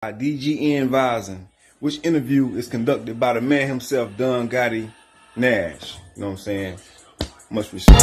DGN Vising, which interview is conducted by the man himself, Don Gotti Nash. You know what I'm saying? Much respect.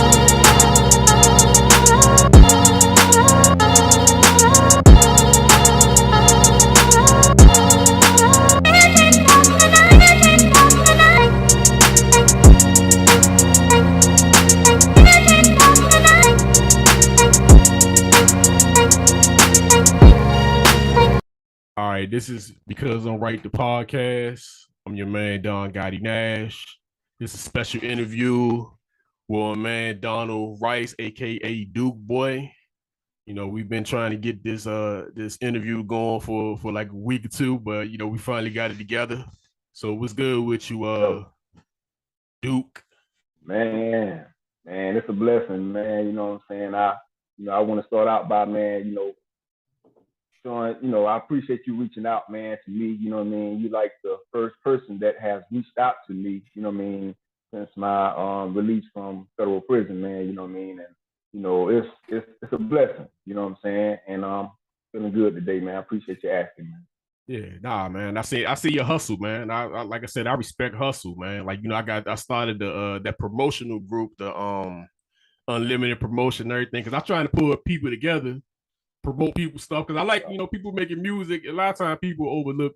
All right, this is Because I'm Right, the podcast. I'm your man, Don Gotti Nash. This is a special interview with my man, Donald Rice, aka Duke Boi. You know, we've been trying to get this interview going for like a week or two, but we finally got it together. So what's good with you, Duke? Man, it's a blessing, man. You know what I'm saying? I want to start out by, man, showing, I appreciate you reaching out, man, to me. You know what I mean? You like the first person that has reached out to me. You know what I mean? Since my release from federal prison, man. You know what I mean? And it's a blessing. You know what I'm saying? And feeling good today, man. I appreciate you asking, man. Yeah, nah, man. I see your hustle, man. I like I said, I respect hustle, man. Like, I started the that promotional group, the unlimited promotion and everything, because I'm trying to pull people together, promote people's stuff. Because I like, people making music. A lot of times people overlook,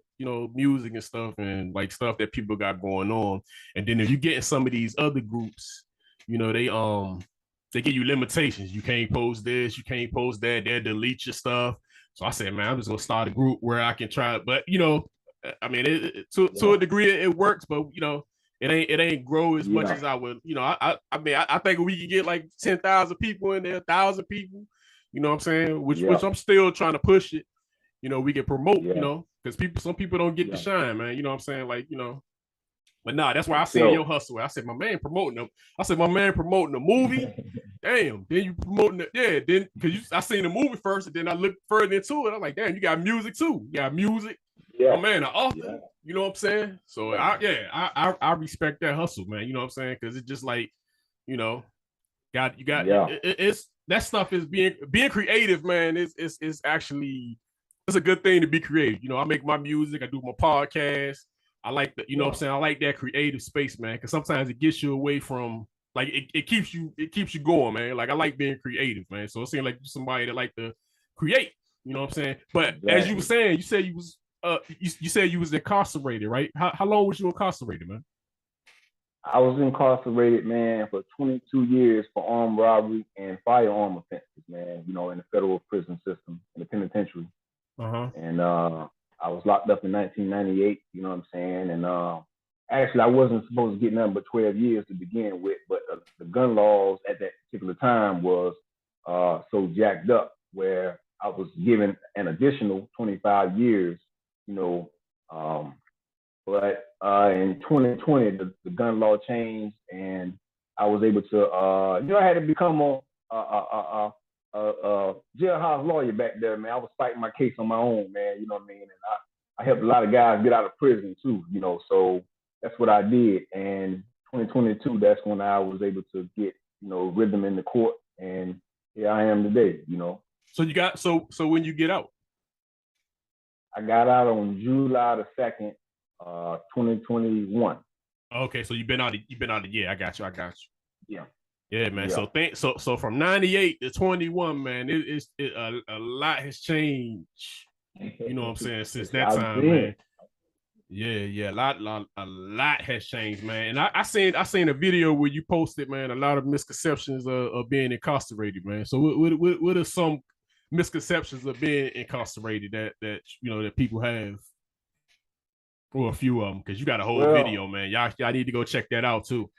music and stuff, and like stuff that people got going on. And then if you get in some of these other groups, they give you limitations. You can't post this, you can't post that, they'll delete your stuff. So I said, man, I'm just gonna start a group where I can try it. But I mean, to a degree it works, but it ain't grow as much as I would. I think we can get like 10,000 people in there, 1,000 people. You know what I'm saying? Which I'm still trying to push it. We can promote. Because some people don't get the shine, man. You know what I'm saying? Like But nah, that's why I seen your hustle. I said, my man promoting them. I said, my man promoting the movie. Damn. Then you promoting it. Yeah. Then because I seen the movie first, and then I looked further into it. I'm like, damn, you got music too. You got music. My man, an author. Yeah. You know what I'm saying? So I respect that hustle, man. You know what I'm saying? Because it's just like, it's that stuff is being creative, man. It's actually it's a good thing to be creative. I make my music. I do my podcast. I like that, what I'm saying? I like that creative space, man, because sometimes it gets you away from like it keeps you going, man. Like I like being creative, man. So it seems like you're somebody that like to create, you know what I'm saying? But as you were saying, you said you said you was incarcerated, right? How long was you incarcerated, man? I was incarcerated, man, for 22 years for armed robbery and firearm offenses, man, in the federal prison system, in the penitentiary. And I was locked up in 1998, you know what I'm saying? And actually, I wasn't supposed to get nothing but 12 years to begin with, but the gun laws at that particular time was so jacked up where I was given an additional 25 years, but in 2020, the gun law changed, and I was able to, I had to become a jailhouse lawyer back there, man. I was fighting my case on my own, man. You know what I mean? And I helped a lot of guys get out of prison too, So that's what I did. And 2022, that's when I was able to get, rhythm in the court, and here I am today, So you got so when you get out? I got out on July the 2nd, 2021. Okay, so you've been out. Yeah, I got you. Yeah. Yeah, man. Yeah. So from 98 to 21, man, a lot has changed. You know what I'm saying, since that time, man. Yeah, a lot has changed, man. And I seen a video where you posted, man, a lot of misconceptions of being incarcerated, man. So what are some misconceptions of being incarcerated that that people have? Or a few of them, because you got a whole video, man. Y'all need to go check that out too.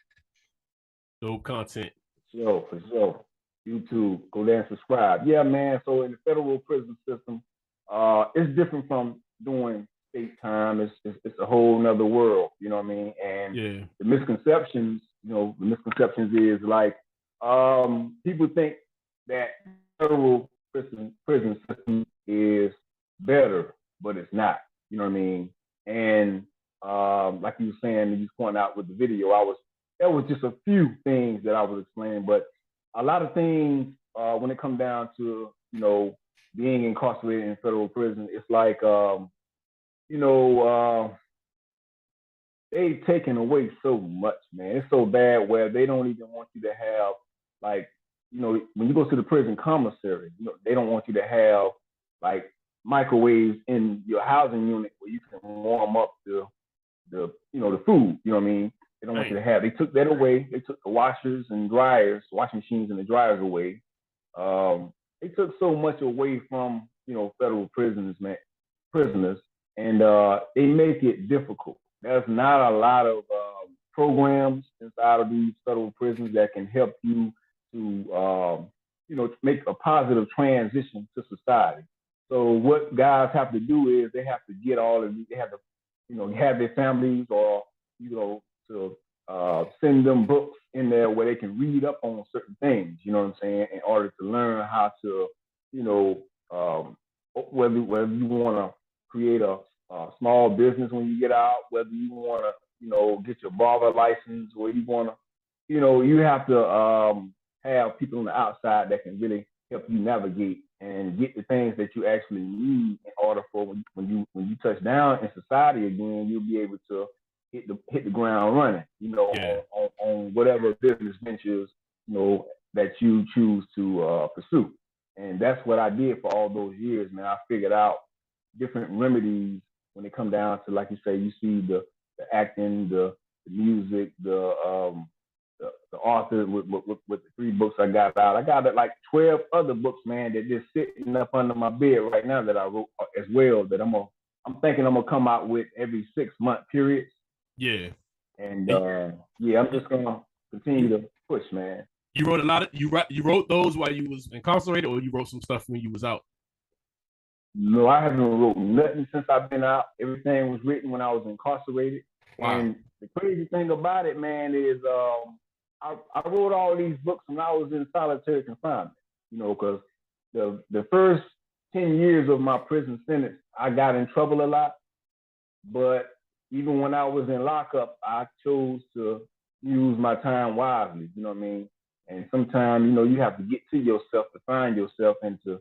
Dope content. For sure. YouTube, go there and subscribe. Yeah, man. So in the federal prison system, it's different from doing state time. It's a whole nother world. You know what I mean? And the misconceptions, is like people think that federal prison system is better, but it's not. You know what I mean? And like you were saying, you just pointed out with the video, there was just a few things that I was explaining, but a lot of things when it comes down to being incarcerated in federal prison, it's like you know, they've taken away so much, man. It's so bad where they don't even want you to have, like, when you go to the prison commissary, they don't want you to have like microwaves in your housing unit where you can warm up the food. You know what I mean? They don't want you to have. They took that away. They took the washers and dryers, washing machines and the dryers away. They took so much away from federal prisoners, man, prisoners, and they make it difficult. There's not a lot of programs inside of these federal prisons that can help you to make a positive transition to society. So what guys have to do is they have to get all of these. They have to have their families or to send them books in there where they can read up on certain things. You know what I'm saying? In order to learn how to whether you want to create a small business when you get out, whether you want to get your barber license, or you want to you have to have people on the outside that can really help you navigate and get the things that you actually need in order for when you touch down in society again, you'll be able to hit the ground running, on whatever business ventures, that you choose to pursue. And that's what I did for all those years, man. I figured out different remedies when it come down to, like you say, you see the acting, the music, the author with the 3 books I got out. I got like 12 other books, man, that just sitting up under my bed right now that I wrote as well, that I'm thinking I'm gonna come out with every 6-month periods. Yeah. And I'm just gonna continue to push, man. You wrote a lot of you wrote those while you was incarcerated, or you wrote some stuff when you was out? No, I haven't wrote nothing since I've been out. Everything was written when I was incarcerated. Wow. And the crazy thing about it, man, is I wrote all these books when I was in solitary confinement, because the first 10 years of my prison sentence, I got in trouble a lot. But even when I was in lockup, I chose to use my time wisely, you know what I mean? And sometimes, you have to get to yourself to find yourself and to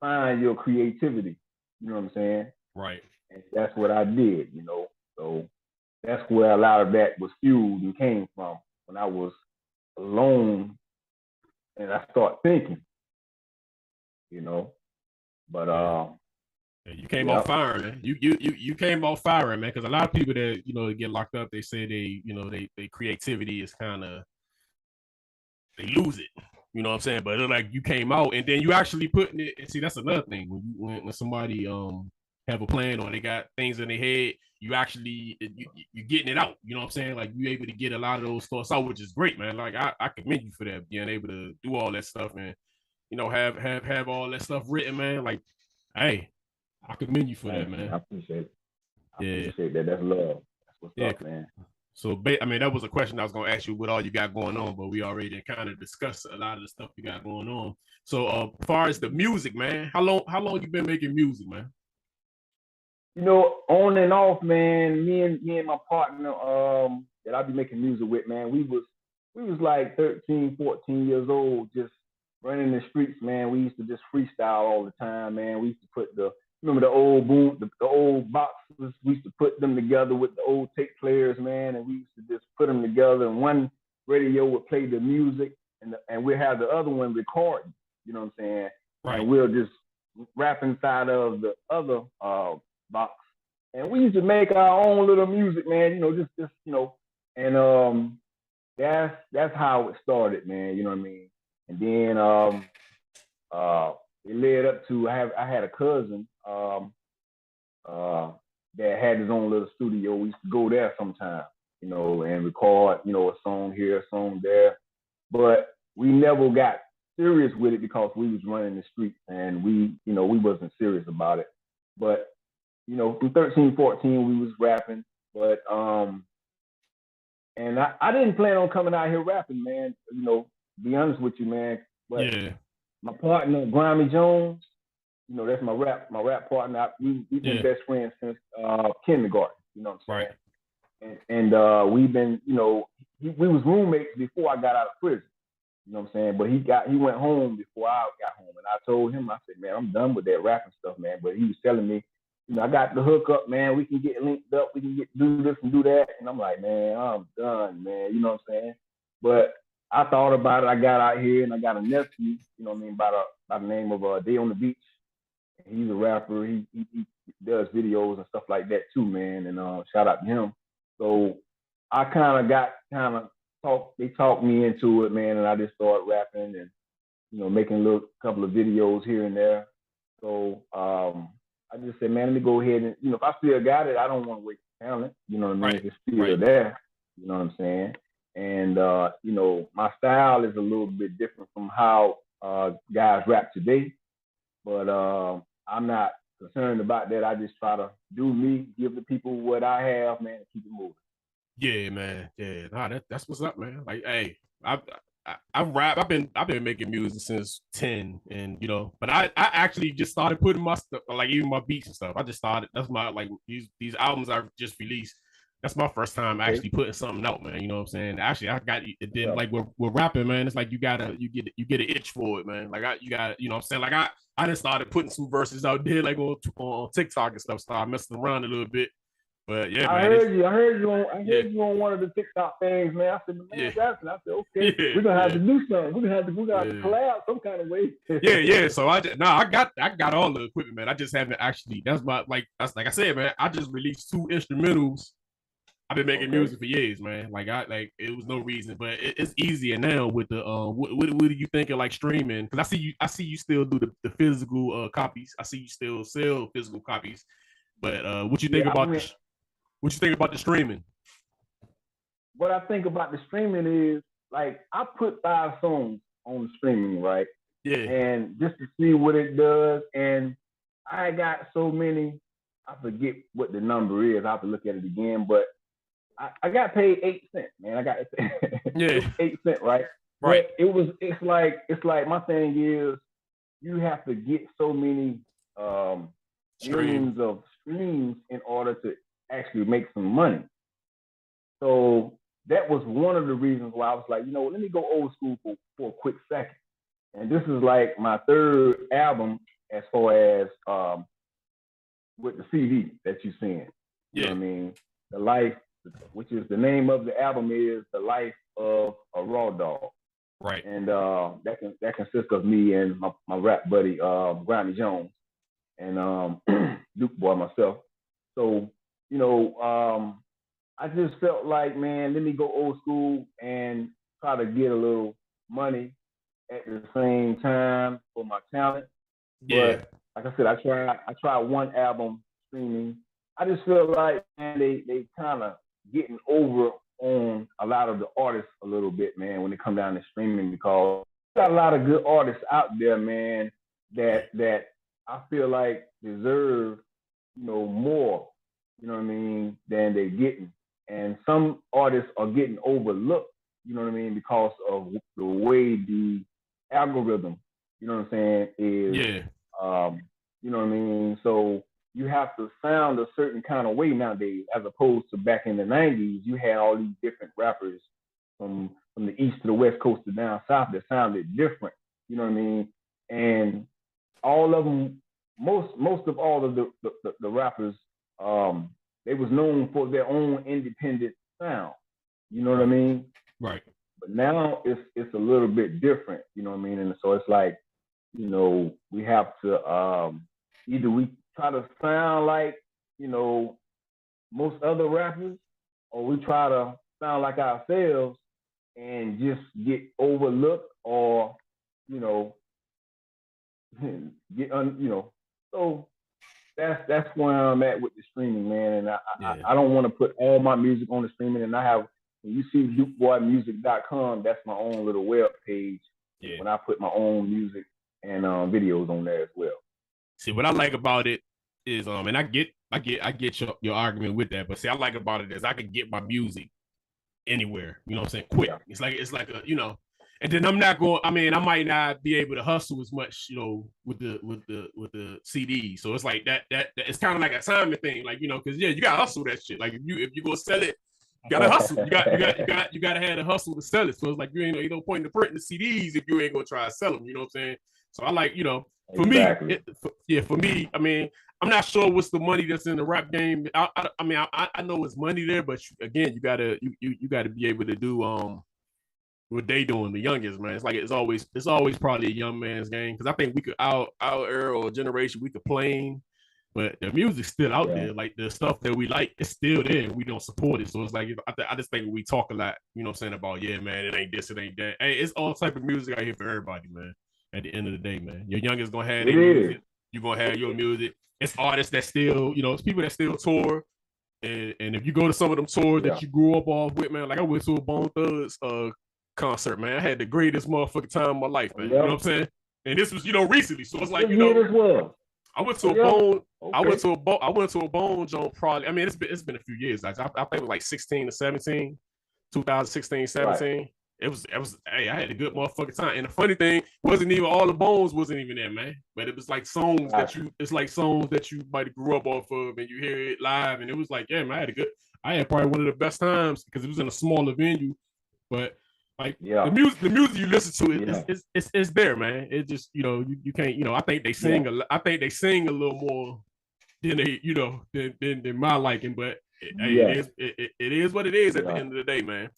find your creativity, you know what I'm saying? Right. And that's what I did, So that's where a lot of that was fueled and came from, when I was alone and I start thinking, but you came off firing, man. You came off firing, man, because a lot of people that get locked up, they say they creativity is kind of, they lose it, you know what I'm saying? But it's like you came out and then you actually putting it, and see, that's another thing, when somebody have a plan or they got things in their head, you actually you getting it out, you know what I'm saying? Like, you able to get a lot of those thoughts out, which is great, man. Like, I commend you for that, being able to do all that stuff and have all that stuff written, man. Like, hey, I commend you for that, man. I appreciate it. I appreciate that. That's love. That's what's up, man. So, I mean, that was a question I was going to ask you what all you got going on, but we already kind of discussed a lot of the stuff you got going on. So, as far as the music, man, how long you been making music, man? On and off, man. Me and my partner that I be making music with, man, we was like 13, 14 years old, just running the streets, man. We used to just freestyle all the time, man. We used to put remember the old the old boxes? We used to put them together with the old tape players, man, and we used to just put them together. And one radio would play the music, and we'd have the other one recording. You know what I'm saying? Right. And we'll just rap inside of the other box, and we used to make our own little music, man. Just and that's how it started, man. You know what I mean? And then it led up to I had a cousin that had his own little studio. We used to go there sometime, and record, a song here, a song there. But we never got serious with it because we was running the streets and we wasn't serious about it. But, from 13, 14, we was rapping. But and I didn't plan on coming out here rapping, man. Be honest with you, man. But my partner, Grimy Jones, that's my rap partner. We've been best friends since kindergarten. You know what I'm saying? Right. And we've been, we was roommates before I got out of prison. You know what I'm saying? But he went home before I got home, and I told him, I said, man, I'm done with that rapping stuff, man. But he was telling me, I got the hookup, man. We can get linked up. We can do this and do that. And I'm like, man, I'm done, man. You know what I'm saying? But I thought about it. I got out here and I got a nephew, you know what I mean, by the name of Day on the Beach. He's a rapper. He does videos and stuff like that too, man. And shout out to him. So I they talked me into it, man, and I just started rapping and making a couple of videos here and there. So I just said, man, let me go ahead and if I still got it, I don't want to waste talent. You know what I mean? Right. If it's still there, you know what I'm saying? And my style is a little bit different from how guys rap today, but I'm not concerned about that. I just try to do me, give the people what I have, man, and keep it moving. Yeah, man. Yeah, nah, that's what's up, man. Like, hey, I rap. I've been making music since 10, and but I actually just started putting my stuff, like even my beats and stuff. I just started. That's my like these albums I just released. That's my first time actually putting something out, man. You know what I'm saying? Actually, I got it. Then like we're rapping, man. It's like you get an itch for it, man. Like you got you know what I'm saying? Like I just started putting some verses out there, like on TikTok and stuff. Started messing around a little bit. But yeah, I heard you on one of the TikTok things, man. I said, man, Jackson. I said, okay, we're gonna have to do something. We got to collab some kind of way. yeah. So I got all the equipment, man. I just haven't actually. That's like I said, man. I just released 2 instrumentals. I've been making music for years, man. Like it was no reason, but it's easier now with the what do you think of like streaming? Because I see you still do the physical copies. I see you still sell physical copies. But what you think about what you think about the streaming? What I think about the streaming is like I put 5 songs on the streaming, right? Yeah. And just to see what it does, and I got so many. I forget what the number is. I have to look at it again, but I got paid 8 cents, man. I got 8 cents, right? Right. But it's like my thing is you have to get so many millions of streams in order to actually make some money. So that was one of the reasons why I was like, let me go old school for a quick second. And this is like my 3rd album as far as with the CD that you're seeing. You know what I mean? The Life, which is the name of the album, is The Life of a Raw Dog. Right. And that consists of me and my rap buddy, Granny Jones, and Duke Boi, myself. So, I just felt like, man, let me go old school and try to get a little money at the same time for my talent. Yeah. But like I said, I tried 1 album streaming. I just feel like, man, they kind of getting over on a lot of the artists a little bit, man, when it come down to streaming, because got a lot of good artists out there, man, that I feel like deserve, more, you know what I mean, than they're getting. And some artists are getting overlooked, you know what I mean, because of the way the algorithm, you know what I'm saying, is, you know what I mean? So you have to sound a certain kind of way nowadays, as opposed to back in the 90s, you had all these different rappers from the east to the west coast to down south that sounded different, you know what I mean? And all of them, most of all of the rappers, they was known for their own independent sound, you know what I mean? Right. But now it's a little bit different, you know what I mean? And so it's like, we have to either we try to sound like, most other rappers, or we try to sound like ourselves and just get overlooked, or, so that's where I'm at with the streaming, man. And I don't want to put all my music on the streaming. And I have, when you see DukeBoiMusic.com, that's my own little web page. Yeah. When I put my own music and videos on there as well. See, what I like about it is, and I get your argument with that, but see, I like about it is I can get my music anywhere, you know what I'm saying, quick. Yeah. It's like a, and then I'm not going, I mean, I might not be able to hustle as much, with the CD. So it's like that it's kind of like a timing thing, like, because you gotta hustle that shit. Like if you go sell it, you gotta hustle. You gotta have the hustle to sell it. So it's like you no point in printing the CDs if you ain't gonna try to sell them. You know what I'm saying? So I like, for me, I mean, I'm not sure what's the money that's in the rap game. I mean, I know it's money there, but again, you gotta be able to do what they doing, the youngest, man. It's like it's always probably a young man's game, because I think we could our era or generation, we could play, but the music's still out there. Like the stuff that we like, it's still there. We don't support it, so it's like I just think we talk a lot. You know what I'm saying about, yeah, man, it ain't this, it ain't that. Hey, it's all type of music out here for everybody, man. At the end of the day, man, your youngest gonna have their music. You're gonna have your music. It's artists that still, it's people that still tour. And if you go to some of them tours that you grew up off with, man, like I went to a Bone Thugs concert, man. I had the greatest motherfucking time of my life, man. You know what I'm saying? And this was, recently. So it's like, I went to a Bone. Okay. I went to a Bone joint probably. I mean, it's been a few years. Like, I think it was like 16 to 17, 2016, 17. Right. It was. Hey, I had a good motherfucking time. And the funny thing wasn't even all the Bones wasn't even there, man. But it was like songs that you might have grew up off of, and you hear it live, and it was like, yeah, man, I had probably one of the best times, because it was in a smaller venue, but like the music you listen to it's there, man. It just you can't I think they sing a little more than they than my liking, but it is what it is at the end of the day, man.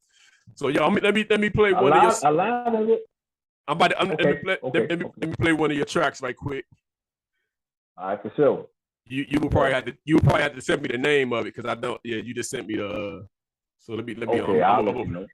So let me play one of your. Let me play one of your tracks right quick. All right, for sure. You will probably have to send me the name of it, because I don't. Yeah, you just sent me the. So let me. Okay, I'll let you know.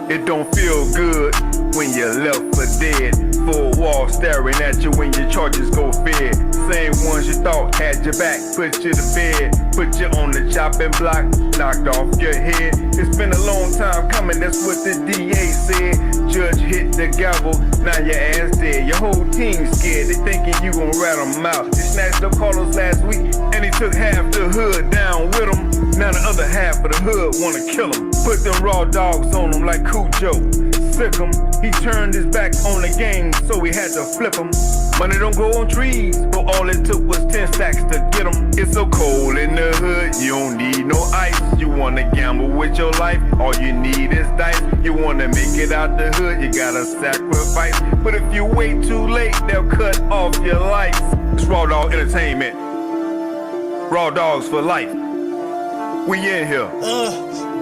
It don't feel good when you're left for dead. Full wall staring at you when your charges go fed. Same ones you thought had your back, put you to bed, put you on the chopping block, knocked off your head. It's been a long time coming, that's what the DA said. Judge hit the gavel, now your ass dead. Your whole team scared, they thinking you gon' rat them out. They snatched up Carlos last week, and he took half the hood down with him. Now the other half of the hood wanna kill him. Put them raw dogs on him like Cujo. Sick him, he turned his back on the game, so he had to flip him. Money don't grow on trees, but all it took was 10 sacks to get him. It's so cold in the hood, you don't need no ice. You wanna gamble with your life, all you need is dice. You wanna make it out the hood, you gotta sacrifice. But if you wait too late, they'll cut off your lights. It's Raw Dog Entertainment. Raw Dogs for life. We in here.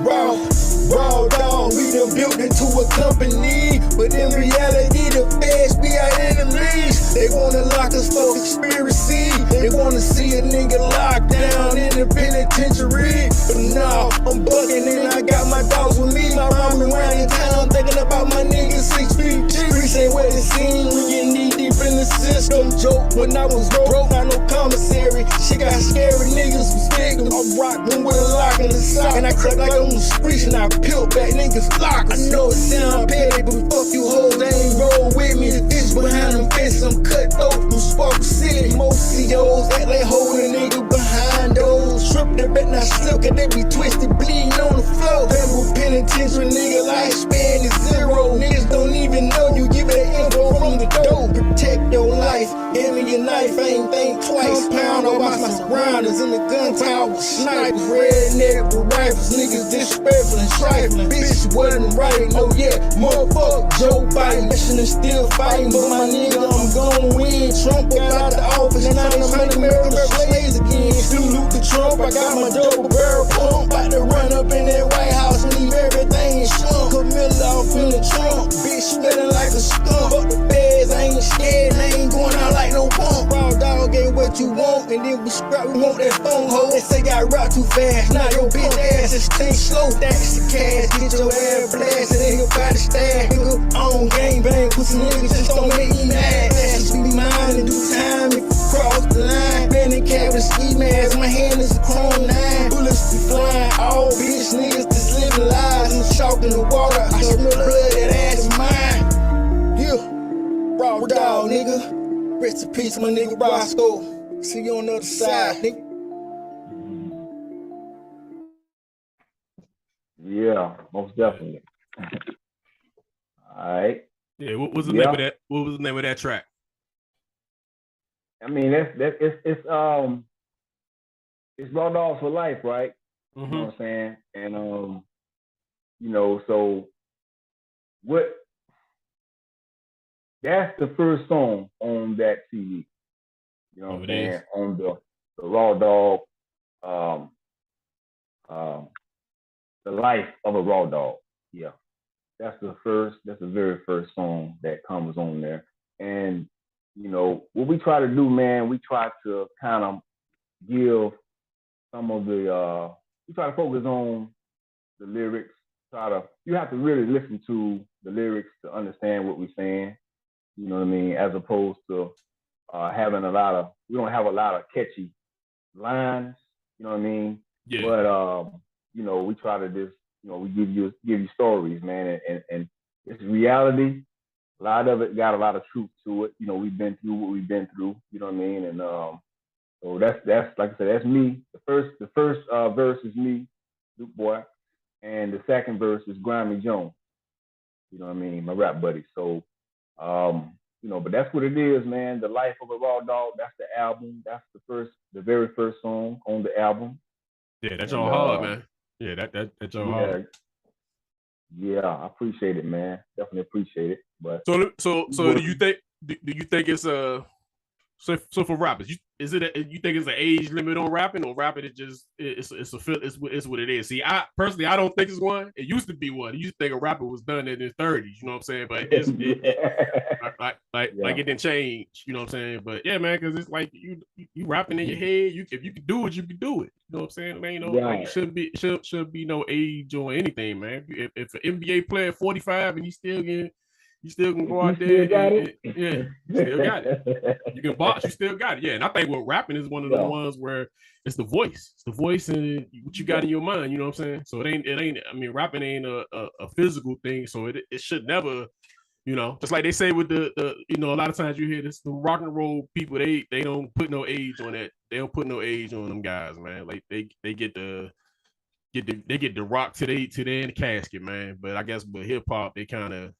Raw dog, we done built into a company, but in reality, the feds be our enemies. They wanna lock us for conspiracy. They wanna see a nigga locked down in the penitentiary. But nah, I'm bucking and I got my dogs with me. My rhyming around in town, thinking about my niggas 6 feet deep. Streets ain't where it seem when you knee deep in the system. Joke when I was broke, not no commissary. Shit got scary, niggas was victims. I rock them with a lock in the sock, and I crack like on the streets, and I peel back niggas flock. I know it sound petty, but fuck you hoes, they ain't roll with me. The bitch behind them fences, I'm cut throat from Sparkle City. Most CEOs act like holding a nigga behind those. Trip, they bet not slip, cause they be twisted, bleeding on the floor. Federal penitentiary, nigga, lifespan is zero. Niggas don't even know you, give that info from the door. Protect your life, hand me your knife, I ain't think twice. Compound all my surroundings in the gun tower, snipers, redneck with rifles, niggas disrespectful and trifling. Bitch wasn't right, oh yeah, motherfucker Joe Biden. Mission is still fighting, but my nigga, I'm gon' win. Trump got out the office, now they make America slaves again. Salute to Trump, I got my double barrel pump. About to run up in that White House, leave everything in slump. Camilla off in the trunk, bitch smelling like a skunk. Fuck the feds, I ain't scared, I ain't going out like no pump. Raw dog ain't what you want, and then we scrap, we want that phone hole. They say got rock too fast, now your bitch ass is think slow. That's the cash, get your ass blasted in your body stash. Nigga on game bang, pussy niggas just don't make me mad. That should be mine in due time if you cross the line. Bending cap with ski mask, my hand is a chrome 9. Bullets be flying, all bitch niggas just living lies. I'm chalk in the water, I smell blood, that ass is mine. Yeah, raw dog, nigga. Rest in peace, my nigga Roscoe. See you on the other side, nigga. Yeah, most definitely. All right. Yeah, what was the name of that? What was the name of that track? I mean, it's raw dogs for life, right? You know what I'm saying? And so what? That's the first song on that CD. You know what I'm saying? On the raw dog, the life of a raw dog. Yeah, that's the very first song that comes on there. And what we try to do, man, we try to kind of give some of the we try to focus on the lyrics. You have to really listen to the lyrics to understand what we're saying. You know what I mean? As opposed to having we don't have a lot of catchy lines. You know what I mean? Yeah. But we try to just we give you stories, man, and it's reality. A lot of it got a lot of truth to it. We've been through what we've been through. You know what I mean? And so that's like I said, that's me. The first verse is me, Duke Boi, and the second verse is Grimy Jones. You know what I mean? My rap buddy. So but that's what it is, man. The Life of a Raw Dog. That's the album. That's the very first song on the album. Yeah, that's all hard, man. Yeah, that's all hard. Yeah, I appreciate it, man. Definitely appreciate it. But so do you think it's so for rappers, you think it's an age limit on rapping, or rapping is just it's what it is? See, I personally I don't think it's one. It used to be one. You used to think a rapper was done in his 30s, you know what I'm saying? But it's like it didn't change, you know what I'm saying? But yeah, man, because it's like you rapping in your head. If you can do it, you can do it. You know what I'm saying? Man, like shouldn't be no age or anything, man. If an NBA player 45 and you still can go out there still got it. You can box, you still got it. Yeah, and I think what rapping is one of the ones where it's the voice. It's the voice and what you got in your mind, you know what I'm saying? So it ain't I mean, rapping ain't a physical thing, so it should never, just like they say with the a lot of times you hear this, the rock and roll people, they don't put no age on that. They don't put no age on them guys, man. Like they get the rock to the casket, man. But I guess with hip hop, they kind of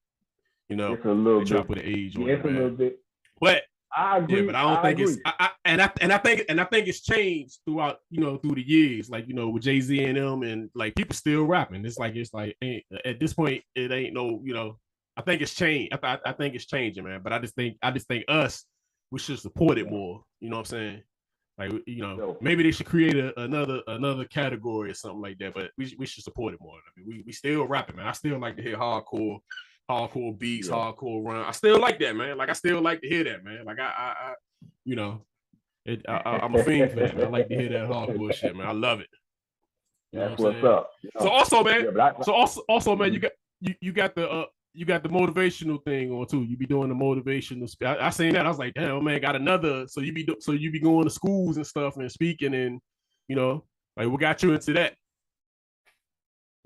it's a little they try to put an age on it, it's a little bit. But I agree. Yeah, but I don't think agree. I think it's changed throughout, through the years. Like, with Jay-Z and them, and like people still rapping. It's like at this point, it ain't no, I think it's changed. I think it's changing, man. But I just think us, we should support it more. You know what I'm saying? Like, maybe they should create another category or something like that. But we should support it more. I mean, we still rapping, man. I still like to hear hardcore beats, hardcore run. I still like that, man. Like, I still like to hear that, man. Like, I'm a fiend for that, man. I like to hear that hardcore shit, man. I love it. That's what's up. So also, man. Man, you got the motivational thing on too. You be doing the motivational. I seen that. I was like, damn, man, got another. So you be going to schools and stuff and speaking, and like, what got you into that?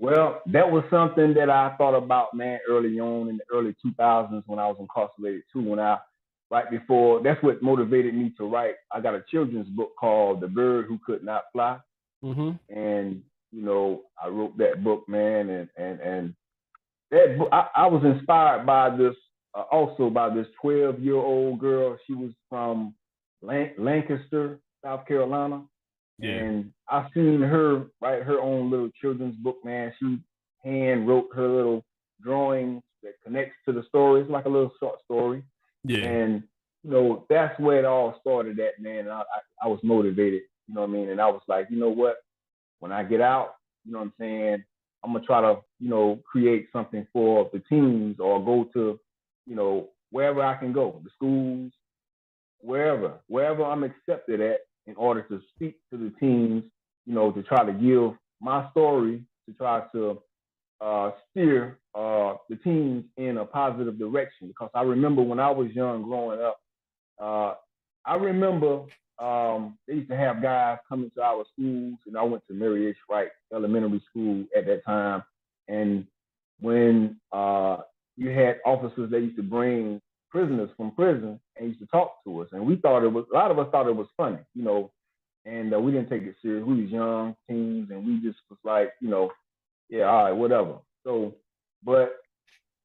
Well, that was something that I thought about, man, early on in the early 2000s when I was incarcerated too. Right before, that's what motivated me to write. I got a children's book called The Bird Who Could Not Fly. Mm-hmm. And, I wrote that book, man. And that book, I was inspired by this, also by this 12-year-old girl. She was from Lancaster, South Carolina. Yeah. And I seen her write her own little children's book, man. She hand wrote her little drawings that connects to the story. It's like a little short story. Yeah. And, that's where it all started at, man. And I was motivated, you know what I mean? And I was like, you know what? When I get out, you know what I'm saying? I'm going to try to, create something for the teens, or go to, wherever I can go, the schools, wherever I'm accepted at, in order to speak to the teens, to try to give my story, to try to steer the teens in a positive direction. Because I remember when I was young growing up, I remember they used to have guys coming to our schools, and I went to Mary H. Wright Elementary School at that time. And when you had officers that used to bring prisoners from prison and used to talk to us, and a lot of us thought it was funny, and we didn't take it serious. We was young teens, and we just was like, yeah, all right, whatever. So, but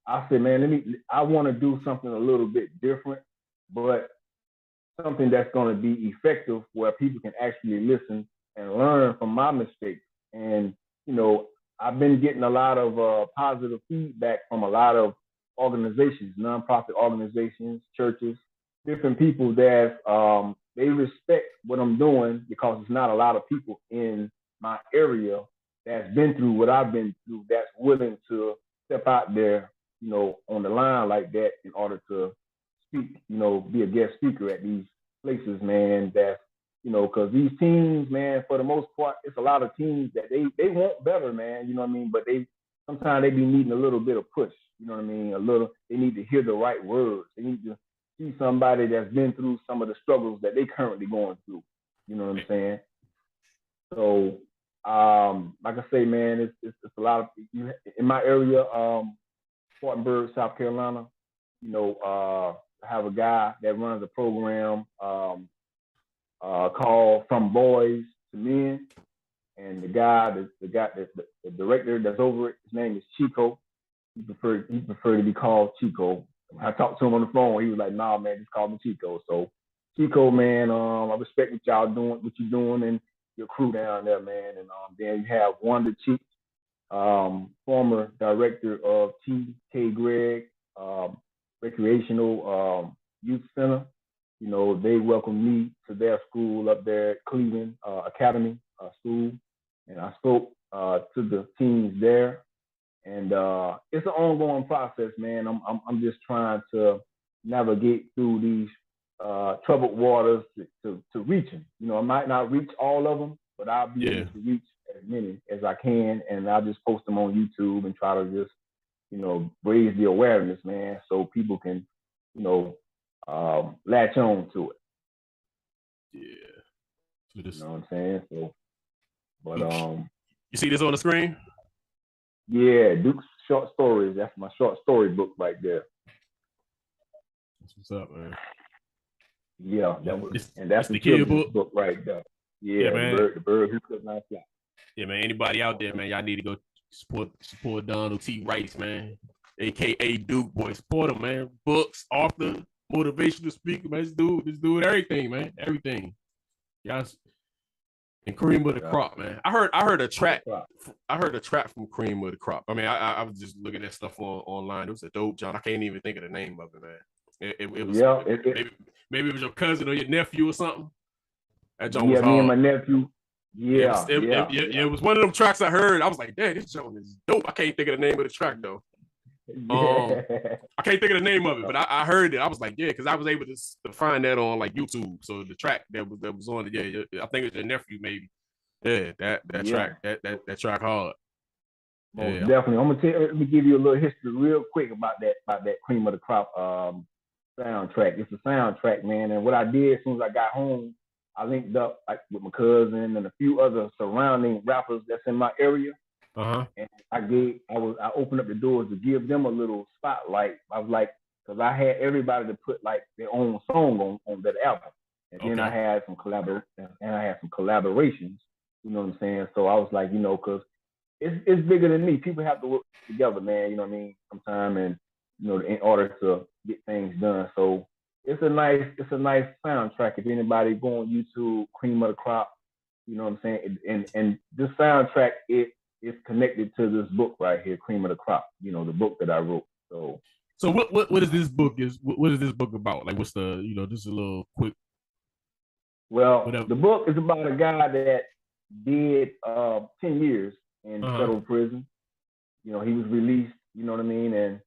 I said, man, I want to do something a little bit different, but something that's going to be effective where people can actually listen and learn from my mistakes. And, you know, I've been getting a lot of positive feedback from a lot of organizations, nonprofit organizations, churches, different people that they respect what I'm doing because it's not a lot of people in my area that's been through what I've been through that's willing to step out there, you know, on the line like that in order to speak, you know, be a guest speaker at these places, man. That's, you know, because these teams, man, for the most part, it's a lot of teams that they want better, man. You know what I mean? But they sometimes they be needing a little bit of push. You know what I mean? They need to hear the right words. They need to see somebody that's been through some of the struggles that they currently going through. You know what I'm saying? So, like I say, man, it's a lot of in my area, Spartanburg, South Carolina. You know, I have a guy that runs a program called From Boys to Men, and the director that's over it, his name is Chico. He preferred to be called Chico. When I talked to him on the phone, he was like, "Nah, man, just call me Chico." So, Chico, man, I respect what y'all doing, what you're doing, and your crew down there, man. And then you have Wanda Cheek, former director of T.K. Gregg Recreational Youth Center. You know, they welcomed me to their school up there at Cleveland Academy School, and I spoke to the teams there. And it's an ongoing process, man. I'm just trying to navigate through these troubled waters to reach them. You know, I might not reach all of them, but I'll be able to reach as many as I can, and I'll just post them on YouTube and try to just, you know, raise the awareness, man, so people can, you know, latch on to it. Yeah. You know what I'm saying? So, but you see this on the screen? Yeah, Duke's short stories. That's my short story book right there. That's what's up, man. Yeah, that's the kid book right there. Yeah, man. The bird who could not fly. Yeah, man. Anybody out there, man, y'all need to go support Donald T. Rice, man, aka Duke Boi. Support him, man. Books, author, motivational speaker, man. This dude, everything, man. Everything. Y'all. And Cream of the Crop, man. I heard a track. I heard a track from Cream of the Crop. I mean, I was just looking at stuff online. It was a dope job. I can't even think of the name of it, man. It was maybe it was your cousin or your nephew or something. That joint was hard. Me and my nephew. It was one of them tracks I heard. I was like, "Dang, this joint is dope." I can't think of the name of the track though. I can't think of the name of it, but I heard it. I was like, yeah, because I was able to find that on like YouTube. So the track that was on it, yeah, I think it's your nephew maybe. Yeah, that track, that track hard. Most definitely. Let me give you a little history real quick about that Cream of the Crop soundtrack. It's a soundtrack, man. And what I did as soon as I got home, I linked up like with my cousin and a few other surrounding rappers that's in my area. And I opened up the doors to give them a little spotlight. I was like, because I had everybody to put like their own song on that album, and then I had some collaborations. You know what I'm saying? So I was like, you know, because it's bigger than me. People have to work together, man. You know what I mean? Sometimes, and you know, in order to get things done. So it's a nice soundtrack. If anybody go on YouTube, Cream of the Crop, you know what I'm saying? And this soundtrack, it's connected to this book right here, Cream of the Crop. You know, the book that I wrote. So what is this book? What is this book about? Like, what's the, you know, just a little quick. Well, the book is about a guy that did 10 years in federal prison. You know, he was released. You know what I mean? And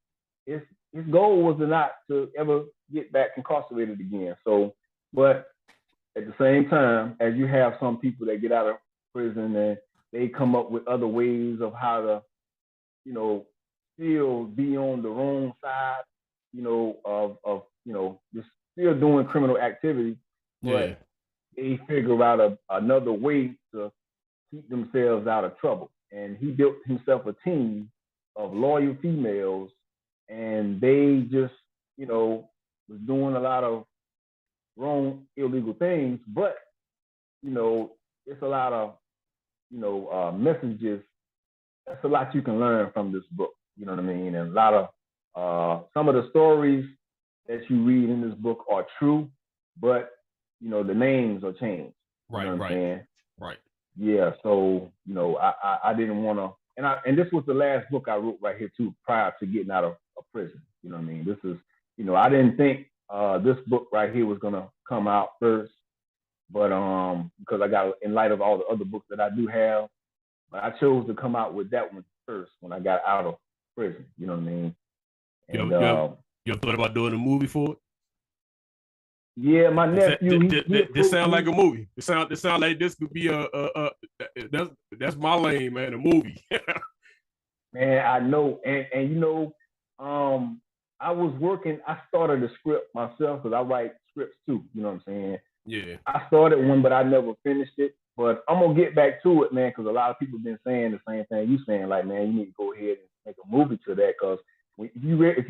his goal was not to ever get back incarcerated again. So, but at the same time, as you have some people that get out of prison and they come up with other ways of how to, you know, still be on the wrong side, you know, of you know, just still doing criminal activity, but they figure out another way to keep themselves out of trouble. And he built himself a team of loyal females, and they just, you know, was doing a lot of wrong, illegal things, but, you know, it's a lot of, you know, messages. That's a lot you can learn from this book. You know what I mean? And a lot of some of the stories that you read in this book are true, but the names are changed. You know what I'm saying? Right. Yeah. So, I didn't want to, and this was the last book I wrote right here too, prior to getting out of prison. You know what I mean? This is, I didn't think this book right here was gonna come out first, but because I got, in light of all the other books that I do have, but I chose to come out with that one first when I got out of prison. You know what I mean? And you ever thought about doing a movie for it? Yeah, my nephew. This sound like a movie. It sound like this could be that's my lane, man. A movie. Man, I know, and I was working. I started a script myself because I write scripts too. You know what I'm saying? Yeah. I started one, but I never finished it. But I'm gonna get back to it, man, because a lot of people have been saying the same thing you saying. Like, man, you need to go ahead and make a movie to that, because if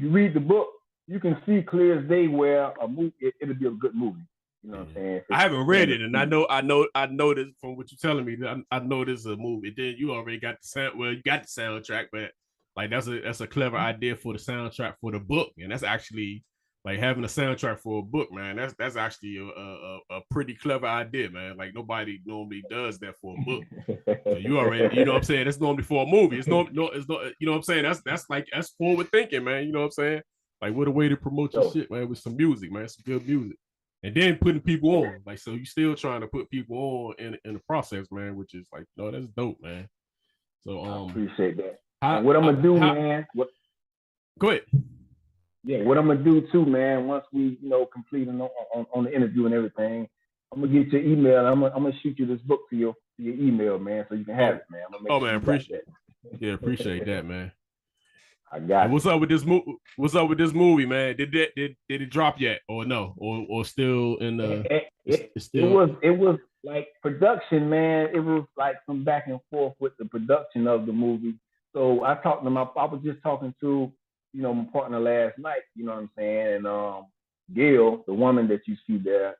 you read the book, you can see clear as day where a movie it'll be a good movie. You know what I'm saying? I haven't read it, and I know this from what you're telling me. I know this is a movie. Then you already got the sound. Well, you got the soundtrack, but like that's a clever idea for the soundtrack for the book, and that's actually like having a soundtrack for a book, man. That's actually a pretty clever idea, man. Like nobody normally does that for a book. So you already, you know what I'm saying? That's normally for a movie. It's not, you know what I'm saying? That's forward thinking, man. You know what I'm saying? Like what a way to promote your shit, man, with some music, man. Some good music. And then putting people on. Like, so you still trying to put people on in the process, man, which is like, no, that's dope, man. So I appreciate that. And what I'm gonna do, man. Go ahead. Yeah, what I'm gonna do too, man, once we, complete on the interview and everything, I'm gonna get your email. I'm gonna shoot you this book to your email, man, so you can have it, man. Appreciate that. Yeah, appreciate that, man. I got it. What's up with this movie? What's up with this movie, man? Did it drop yet, or no, or still in the? It was like production, man. It was like some back and forth with the production of the movie. So I was just talking to, my partner last night. You know what I'm saying? And Gail, the woman that you see there,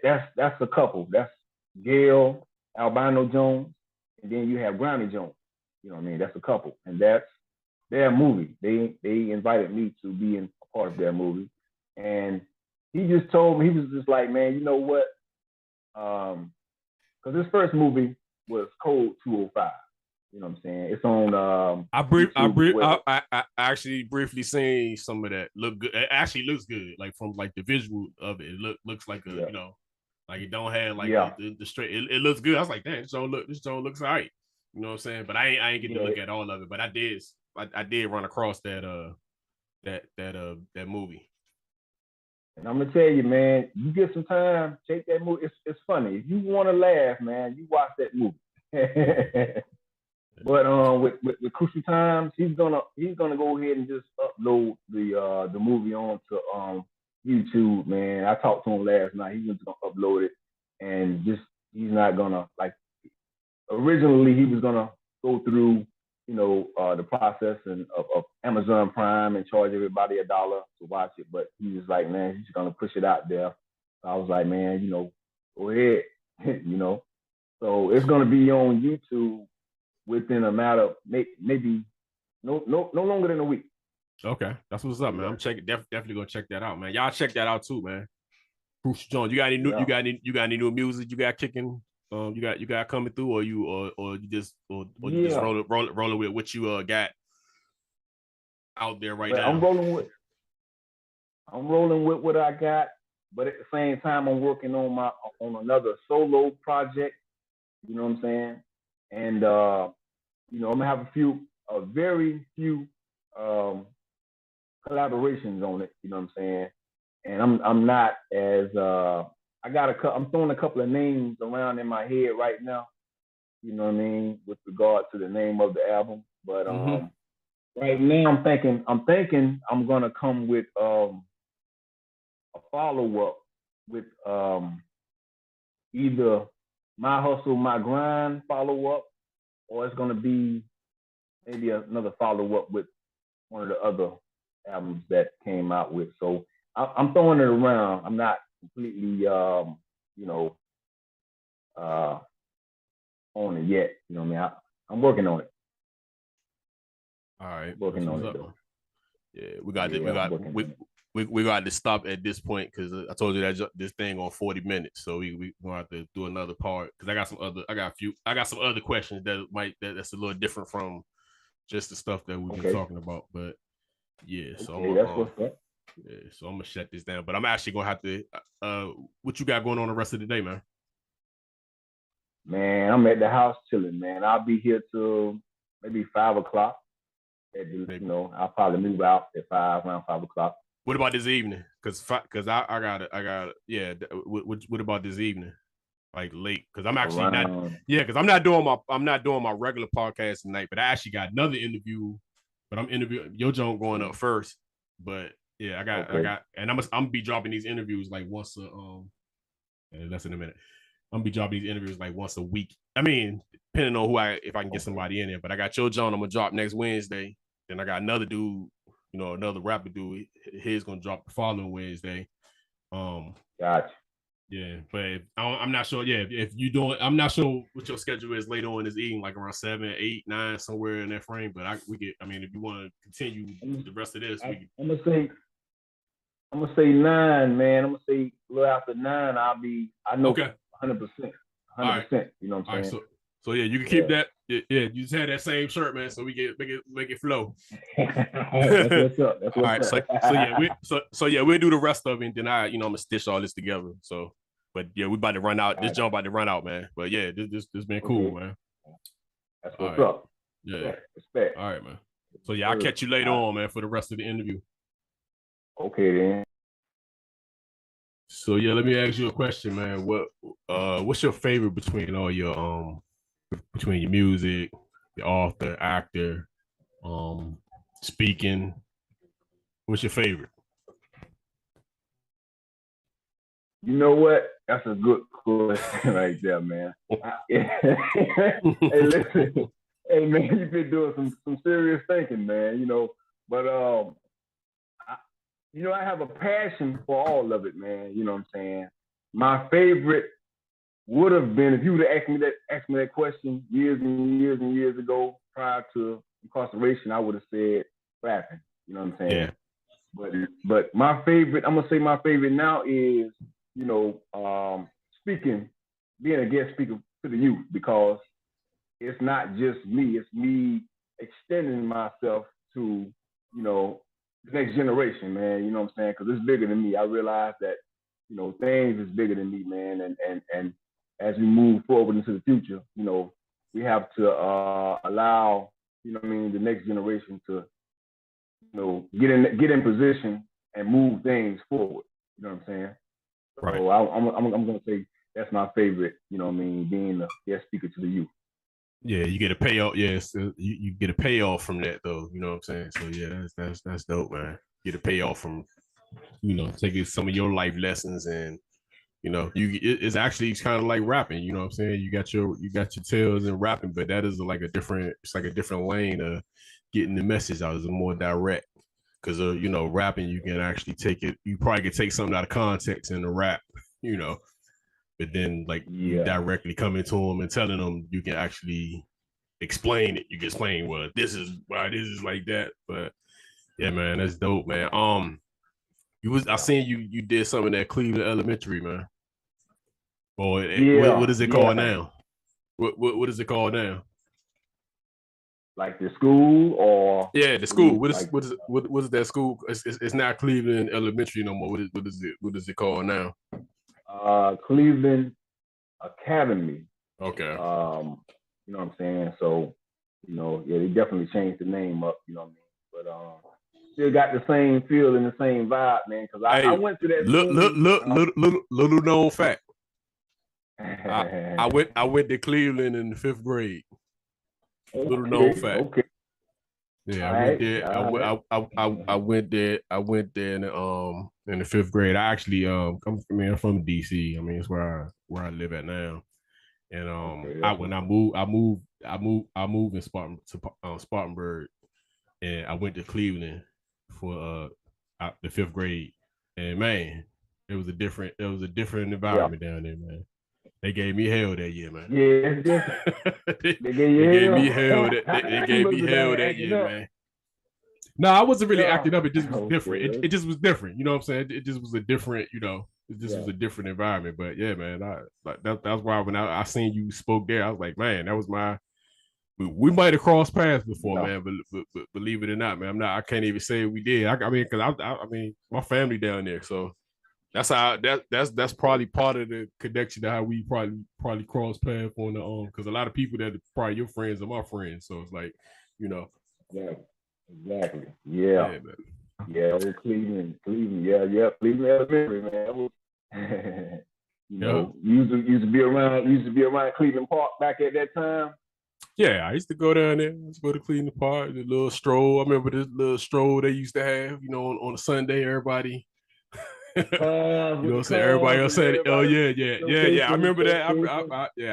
that's a couple. That's Gail Albino Jones, and then you have Granny Jones. You know what I mean? That's a couple, and that's their movie. They invited me to be a part of their movie, and he just told me, he was just like, man, you know what? Because his first movie was Code 205. You know what I'm saying? It's on. I actually briefly seen some of that. Look good. It actually looks good. Like from like the visual of it, looks like a like it don't have like the straight. It looks good. I was like, damn, this don't looks all right. You know what I'm saying? But I ain't get to look at all of it. But I did run across that movie. And I'm gonna tell you, man, you get some time, take that movie. It's funny. If you want to laugh, man, you watch that movie. But with Crucial Times, he's gonna go ahead and just upload the movie onto YouTube, man. I talked to him last night. He's just gonna upload it, and just he's not gonna, like, originally he was gonna go through the process of Amazon Prime and charge everybody $1 to watch it, but he was like, man, he's gonna push it out there. So I was like, man, go ahead, So it's gonna be on YouTube within a matter of maybe no longer than a week. Okay, that's what's up, man. I'm definitely gonna check that out, man. Y'all check that out too, man. Crucial Jones, you got any new music you got kicking? You got coming through, or you just rolling with what you got out there right now? I'm rolling with what I got, but at the same time, I'm working on another solo project. You know what I'm saying? And I'm gonna have a very few collaborations on it. You know what I'm saying? And I'm not as I'm throwing a couple of names around in my head right now. You know what I mean, with regard to the name of the album. But right now I'm thinking I'm gonna come with a follow-up with either My Hustle, My Grind follow-up, or it's gonna be maybe another follow-up with one of the other albums that came out with. So I'm throwing it around. I'm not completely on it yet. You know what I mean? I'm working on it. All right. Working on it though. Yeah, we got we got to stop at this point because I told you that this thing on 40 minutes, so we gonna have to do another part because I got some other questions that's a little different from just the stuff that we've been talking about. But yeah, so that's what's up. Yeah, so I'm gonna shut this down. But I'm actually gonna have to. What you got going on the rest of the day, man? Man, I'm at the house chilling, man. I'll be here till maybe 5 o'clock. I'll probably move out at around 5 o'clock. What about this evening? Because I got it. Yeah. What about this evening? Like late? Because I'm actually not. Yeah, because I'm not doing my regular podcast tonight. But I actually got another interview. But I'm interviewing your Joan going up first. But yeah, I got, and I'm gonna be dropping these interviews like once less than a minute. I'm gonna be dropping these interviews like once a week. I mean, depending on if I can get somebody in there. But I got your Joan. I'm gonna drop next Wednesday. Then I got another dude. Another rapper dude, his gonna drop the following Wednesday. Gotcha. Yeah, but I'm not sure. Yeah, if you doing, I'm not sure what your schedule is later on this evening, like around 7, 8, 9, somewhere in that frame. But if you want to continue the rest of this, I'm gonna say 9, man. I'm gonna say a little after 9. I know okay. 100%. 100%. Right. You know what I'm saying? So yeah, you can keep that. Yeah, you just had that same shirt, man. So we get make it flow. That's what's up. That's what's up. So yeah, we'll do the rest of it. And then I'm gonna stitch all this together. So, but yeah, we about to run out. This jump about to run out, man. But yeah, this been cool, man. That's what's up. Yeah. Respect. All right, man. So yeah, I'll catch you later on, man, for the rest of the interview. Okay then. So yeah, let me ask you a question, man. What's your favorite between all your between your music, your author, actor, speaking? What's your favorite? You know what? That's a good question right there, man. Hey, listen. Hey, man, you've been doing some serious thinking, man, But, I have a passion for all of it, man. You know what I'm saying? My favorite would have been, if you would have asked me that question years and years and years ago prior to incarceration, I would have said rapping. You know what I'm saying? Yeah. But my favorite, I'm gonna say my favorite now is, speaking, being a guest speaker to the youth, because it's not just me, it's me extending myself to, the next generation, man. You know what I'm saying? Because it's bigger than me. I realize that, things is bigger than me, man. And as we move forward into the future, we have to allow, the next generation to, get in position and move things forward. You know what I'm saying? Right. So I'm gonna say that's my favorite. Being a guest speaker to the youth. Yeah, you get a payoff. Yes, you get a payoff from that, though. You know what I'm saying? So yeah, that's dope, man. Get a payoff from, taking some of your life lessons, and it's actually kind of like rapping. You know what I'm saying? You got your tales in rapping, but that is like a different lane of getting the message out. It's more direct, because rapping, you can actually take it. You probably could take something out of context in the rap, but then you directly coming to them and telling them, you can actually explain it. You can explain, well, this is why this is like that. But yeah, man, that's dope, man. I seen you did something at Cleveland Elementary, man. Boy, what is it called now? What is it called now? Like the school, or the school. What is that school? It's not Cleveland Elementary no more. What is it called now? Cleveland Academy. Okay. You know what I'm saying? So, they definitely changed the name up, you know what I mean? But still got the same feel and the same vibe, man. Because I went to that. Little known fact. I went to Cleveland in the 5th grade. Little known fact. Okay. Yeah, I went there. I went there. I went there in the 5th grade. I actually I'm from DC. I mean, it's where I live at now. And when I moved in Spartanburg, and I went to Cleveland for the 5th grade. And man, it was a different environment down there, man. They gave me hell that year, man. Yeah, they gave me hell that year, man. No, I wasn't really Yeah. acting up. It just was Okay. different. It just was different. You know what I'm saying? It just was a different, it just Yeah. was a different environment. But yeah, man, that's why when I seen you spoke there, I was like, man, that was my. We might have crossed paths before, Yeah. man. But believe it or not, man, I can't even say we did. I mean, because I mean, my family down there, so that's how that's probably part of the connection to how we probably cross paths on the because a lot of people that are probably your friends are my friends, so it's like, Yeah. Exactly. Yeah. man. Yeah. Old Cleveland. Yeah. Cleveland Elementary, man. That was, used to be around Cleveland Park back at that time. Yeah, I used to go down there. Let's go to Cleveland Park, the little stroll. I remember this little stroll they used to have, on a Sunday, everybody. You know what I'm saying? Everybody else said, "Oh yeah." I remember that. I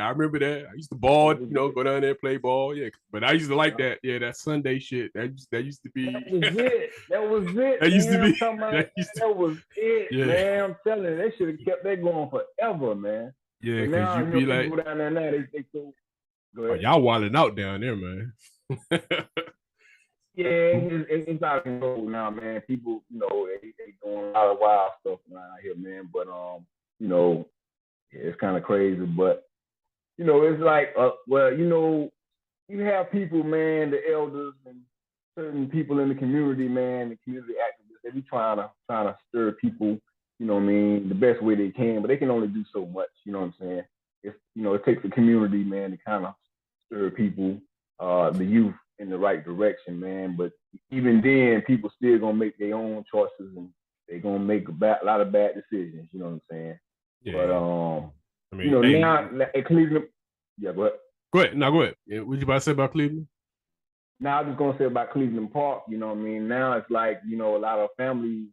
remember that. I used to ball, go down there and play ball. Yeah, but I used to like that. Yeah, that Sunday shit. That used to be. That was it. That was it. That used to be. That was it, man. I'm telling you, they should have kept that going forever, man. Yeah, because you be like, go down there now. They so. Oh, y'all wilding out down there, man. Yeah, it's out of control now, man. People, they doing a lot of wild stuff around here, man. But it's kind of crazy. But it's like, you have people, man, the elders and certain people in the community, man, the community activists. They be trying to stir people, the best way they can, but they can only do so much. You know what I'm saying? It takes a community, man, to kind of stir people, the youth, in the right direction, man. But even then, people still gonna make their own choices, and they're gonna make a lot of bad decisions. You know what I'm saying? Yeah. But now at Cleveland, yeah. Go ahead. Go ahead. No, go ahead. Yeah, what you about to say about Cleveland? Now I was just gonna say about Cleveland Park. You know what I mean? Now it's like a lot of families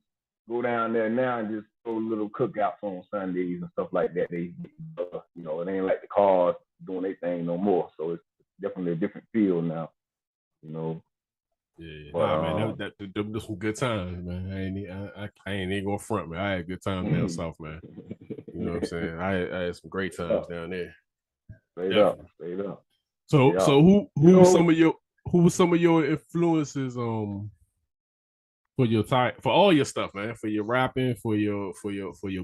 go down there now and just throw little cookouts on Sundays and stuff like that. They, it ain't like the cars doing their thing no more. So it's definitely a different feel now. Yeah, man, them some good times, man. I ain't even gonna front, man. I had good times down south, man. You know what I'm saying? I had some great times down there. Straight up. So who were some of your influences for your for all your stuff, man? For your rapping, for your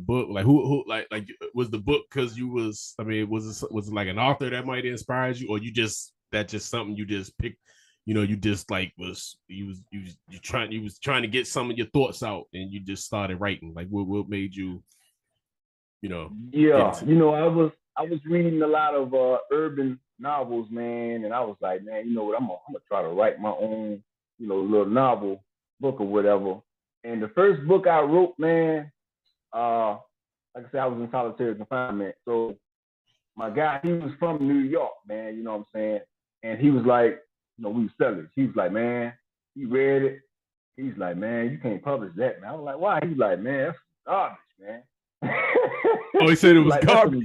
book, like who like was the book because you was it like an author that might inspire you, or you just something you just picked? You just like was trying to get some of your thoughts out and you just started writing. Like what made you, Yeah, I was reading a lot of urban novels, man, and I was like, man, you know what, I'm gonna try to write my own, little novel book or whatever. And the first book I wrote, man, like I said, I was in solitary confinement. So my guy, he was from New York, man, you know what I'm saying? And he was like, we were sellers. He was like, man, he read it. He's like, man, you can't publish that, man. I was like, why? He's like, man, that's garbage, man. Oh, he said it was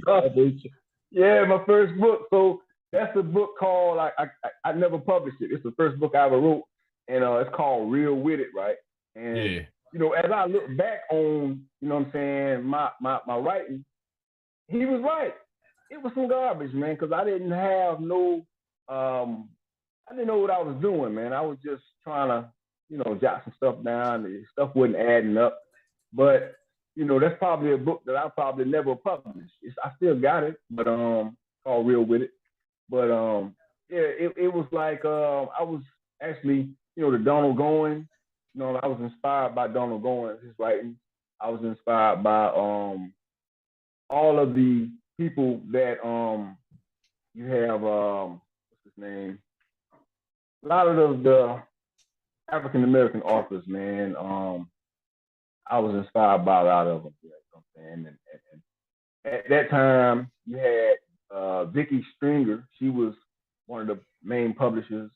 garbage. Yeah, my first book. So that's a book called, I never published it. It's the first book I ever wrote. And it's called Real With It, right? And, as I look back on, what I'm saying, my writing, he was right. It was some garbage, man, because I didn't have I didn't know what I was doing, man. I was just trying to, jot some stuff down. The stuff wasn't adding up. But, that's probably a book that I probably never published. I still got it, but called Real With It. But it was like I was actually, the Donald Goins. I was inspired by Donald Goins, his writing. I was inspired by all of the people that you have. What's his name? A lot of the African American authors, man. I was inspired by a lot of them. You know what I'm saying? And at that time, you had Vicky Stringer. She was one of the main publishers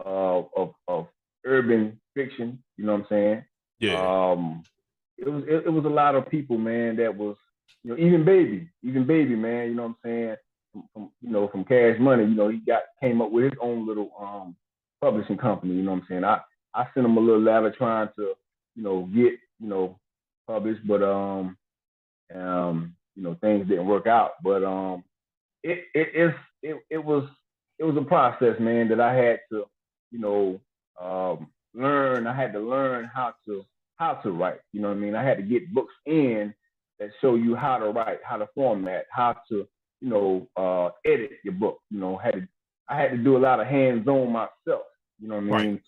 of urban fiction. You know what I'm saying? Yeah. It was a lot of people, man. That was, even baby, man. You know what I'm saying? From Cash Money. He came up with his own little publishing company. You know what I'm saying? I sent him a little letter trying to, get, published, but things didn't work out. But it was a process, man, that I had to, learn I had to learn how to write. You know what I mean? I had to get books in that show you how to write, how to format, how to, edit your book. I had to do a lot of hands-on myself. You know what I mean?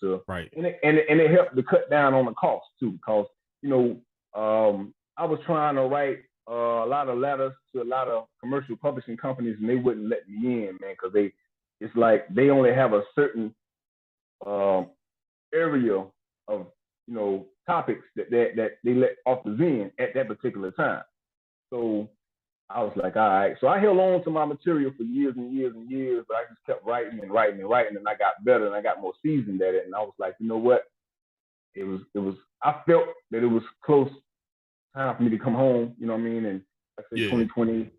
And it helped to cut down on the cost too, because I was trying to write a lot of letters to a lot of commercial publishing companies, and they wouldn't let me in, man, because it's like they only have a certain area of topics that they let off the zen at that particular time. So I was like, all right. So I held on to my material for years and years and years, but I just kept writing and writing and writing, and I got better and I got more seasoned at it. And I was like, you know what? It was. I felt that it was close time for me to come home. You know what I mean? And I said, 2020,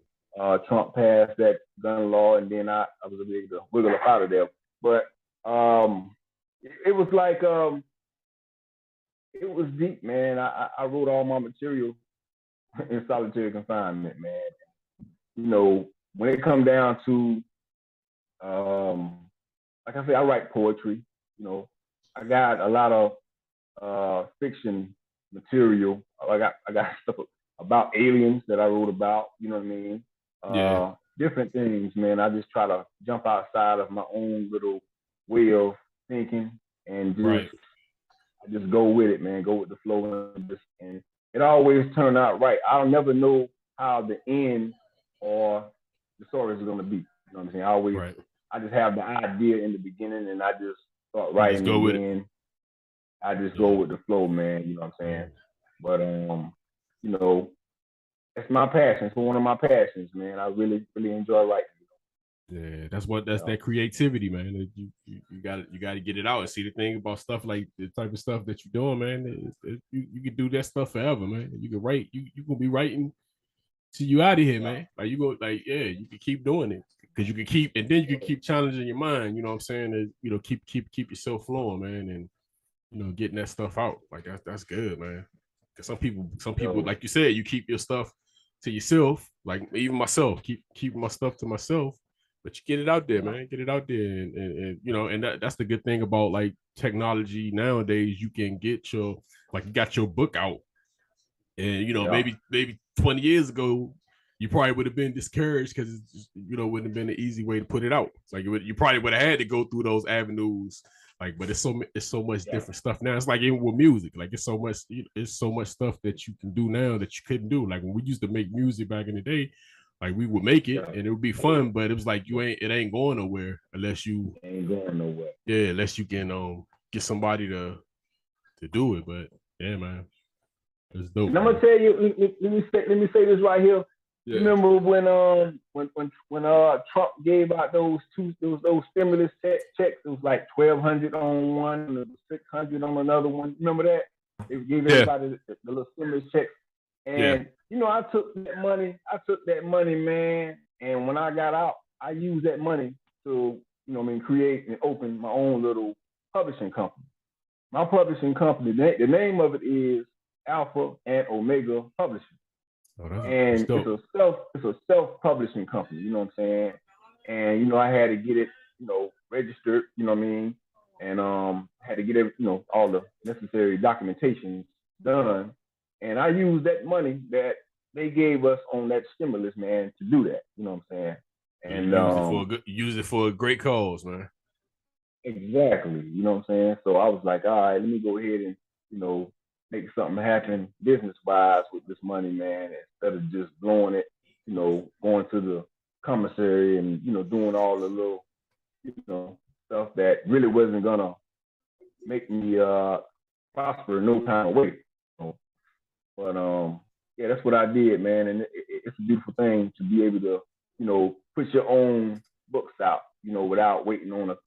Trump passed that gun law, and then I was able to wiggle up out of there. But it was like it was deep, man. I wrote all my material in solitary confinement, man. When it come down to, like I said, I write poetry. I got a lot of fiction material. I got stuff about aliens that I wrote about. You know what I mean? Different things, man. I just try to jump outside of my own little way of thinking and I just go with it, man. Go with the flow, and it always turned out right. I'll never know how the end or the story is going to be. You know what I'm saying? I just have the idea in the beginning, and I just start writing. Go with it. I just go with the flow, man. You know what I'm saying? But it's my passion. It's one of my passions, man. I really, really enjoy writing. Yeah, that's that creativity, man. You got to get it out. And see, the thing about stuff like the type of stuff that you're doing, man, you can do that stuff forever, man. You can write. You gonna be writing till you out of here, man. Like you go, you can keep doing it because you can keep, and then you can keep challenging your mind. You know what I'm saying? And, keep yourself flowing, man, and getting that stuff out. Like that's good, man. Because some people, like you said, you keep your stuff to yourself. Like even myself, keep my stuff to myself. But you get it out there, man. Get it out there, and that's the good thing about like technology nowadays. You can get you got your book out, and maybe 20 years ago, you probably would have been discouraged because wouldn't have been an easy way to put it out. It's like you probably would have had to go through those avenues. Like, but it's so much different stuff now. It's like even with music, like it's so much stuff that you can do now that you couldn't do. Like when we used to make music back in the day. Like we would make it and it would be fun, but it was like it ain't going nowhere unless you ain't going nowhere. Yeah, unless you can get somebody to do it. But yeah, man, it's dope. And I'm gonna tell you, let me say this right here. Yeah. Remember when Trump gave out those stimulus checks? It was like $1,200 on one, and it was $600 on another one. Remember that? They gave everybody the little stimulus checks. And I took that money, man. And when I got out, I used that money to, create and open my own little publishing company. My publishing company, the name of it is Alpha and Omega Publishing. And it's a self-publishing company, you know what I'm saying? And I had to get it, registered, you know what I mean? And had to get all the necessary documentation done. And I used that money that they gave us on that stimulus, man, to do that. You know what I'm saying? And use it for a great cause, man. Exactly. You know what I'm saying? So I was like, all right, let me go ahead and, make something happen business-wise with this money, man, instead of just blowing it, going to the commissary and, doing all the little, stuff that really wasn't gonna make me prosper in no kind of way. But that's what I did, man, and it's a beautiful thing to be able to, put your own books out, without waiting on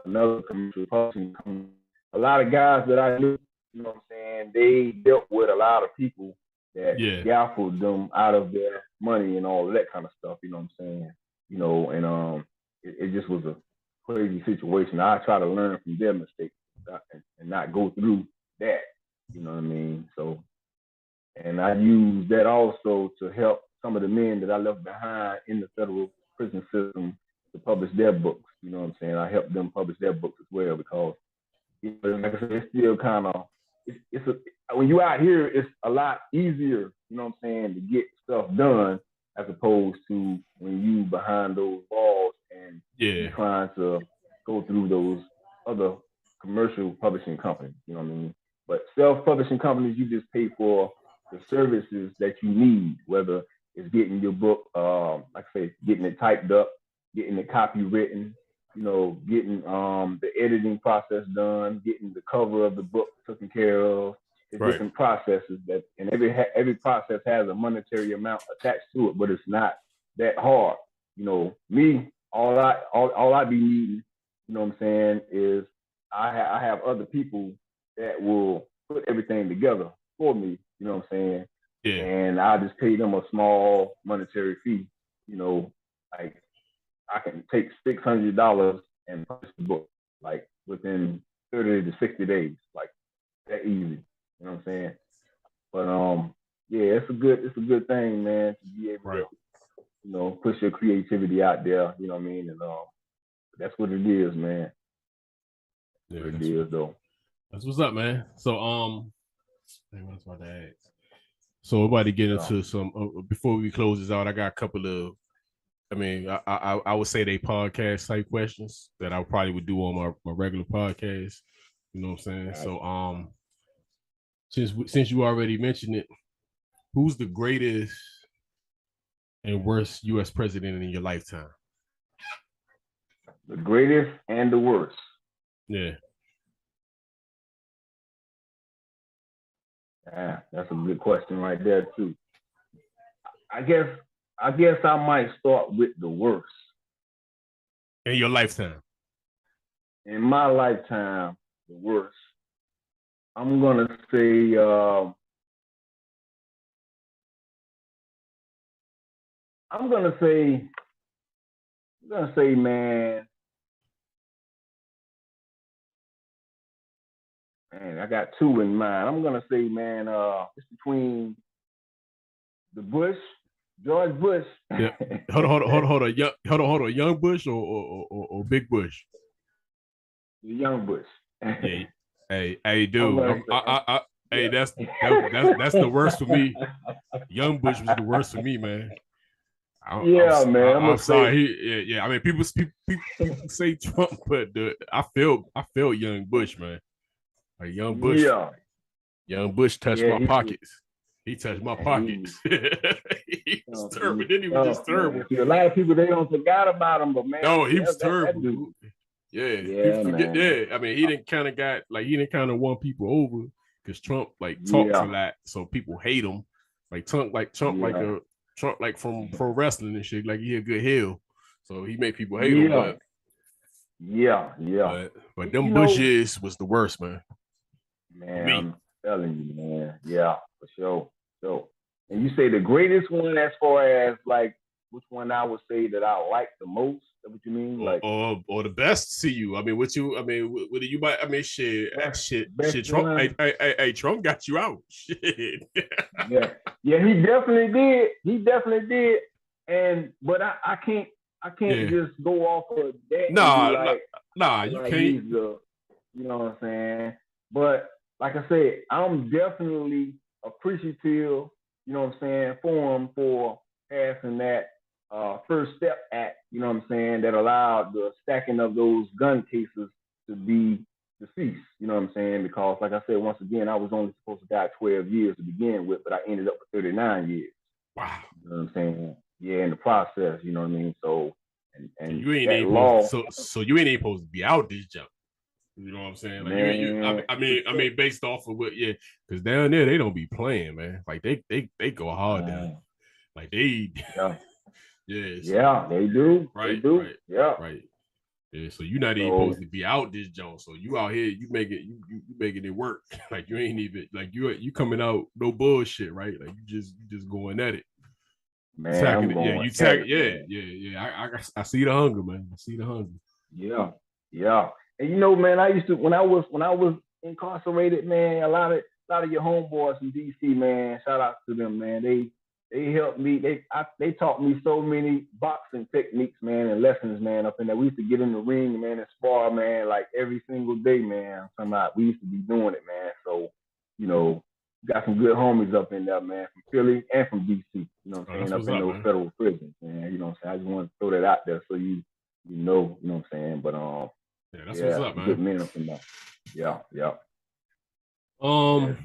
another commercial publishing company. A lot of guys that I knew, you know what I'm saying, they dealt with a lot of people that gaffled them out of their money and all of that kind of stuff, you know what I'm saying? And it just was a crazy situation. I try to learn from their mistakes and not go through that, you know what I mean? So, and I use that also to help some of the men that I left behind in the federal prison system to publish their books. You know what I'm saying? I helped them publish their books as well because, like I said, it's still kind of when you out here, it's a lot easier, you know what I'm saying, to get stuff done as opposed to when you behind those walls and you're trying to go through those other commercial publishing companies, you know what I mean? But self-publishing companies, you just pay for the services that you need, whether it's getting your book, like I say, getting it typed up, getting it copywritten, you know, getting the editing process done, getting the cover of the book taken care of. It's different processes that, and every process has a monetary amount attached to it, but it's not that hard. You know, me, all I be needing, you know what I'm saying, is I have other people that will put everything together for me, you know what I'm saying? Yeah. And I just pay them a small monetary fee, you know, like I can take $600 and publish the book, like within 30 to 60 days, like that easy. You know what I'm saying? But yeah, it's a good thing, man, to be able to, you know, push your creativity out there, you know what I mean? And that's what it is, man. Yeah, what it is though. That's what's up, man. So what I was about to ask. So we're about to get into some before we close this out, I got a couple of I would say they podcast type questions that I probably would do on my regular podcast. You know what I'm saying? So since you already mentioned it, who's the greatest and worst U.S. president in your lifetime? The greatest and the worst. Yeah. Yeah, that's a good question right there too. I guess I might start with the worst. In your lifetime? In my lifetime, the worst. I'm gonna say man, I got two in mind. I'm gonna say, man, it's between the Bush, George Bush. Yeah. Hold on. Young Bush or Big Bush? The young Bush. Yeah. Hey, dude. Hey, that's the worst for me. Young Bush was the worst for me, man. I'm sorry. I mean, people say Trump, but I feel Young Bush, man. Like Young Bush. Yeah. Young Bush touched my pockets. He touched my pockets. He was terrible. Then he was just terrible. A lot of people, they don't forgot about him, but man. No, he was terrible, dude. Yeah. Forget, I mean, he didn't kind of won people over because Trump talks a lot, so people hate him. Like Trump from pro wrestling and shit. Like he a good heel, so he made people hate him. But them Bushes was the worst, man. Man, I'm telling you, man. Yeah, for sure. So, and you say the greatest one as far as like which one I would say that I like the most? Is that what you mean? Like or the best to you? I mean, what do you might? I mean, shit. Trump. Hey, Trump got you out. Shit. yeah, he definitely did. But I can't just go off of that. You can't. You know what I'm saying? But like I said, I'm definitely appreciative, you know what I'm saying, for him for passing that First Step Act, you know what I'm saying, that allowed the stacking of those gun cases to be deceased, you know what I'm saying, because like I said, once again, I was only supposed to die 12 years to begin with, but I ended up with 39 years. Wow. You know what I'm saying? Yeah, in the process, you know what I mean? So, and you ain't even so you ain't even supposed to be out this jump. You know what I'm saying? Like I mean, based off of what, because down there they don't be playing, man. Like they go hard down. Like they, they do. Right, they do. Right, yeah, right. Yeah, so you're not even supposed to be out this jump. So you out here, you making it work. Like you ain't even like you coming out no bullshit, right? Like you just going at it. Man, I see the hunger, man. I see the hunger. Yeah. And you know, man, I used to when I was incarcerated, man, a lot of your homeboys from DC, man, shout out to them, man. They they helped me. They taught me so many boxing techniques, man, and lessons, man. Up in there, we used to get in the ring, man, and spar, man, like every single day, man. We used to be doing it, man. So, you know, got some good homies up in there, man, from Philly and from DC. You know what I'm saying? Up in those federal prisons, man. You know what I'm saying? I just want to throw that out there so you know what I'm saying. But yeah, that's what's up, man. Good men up in there. Yeah. Yes,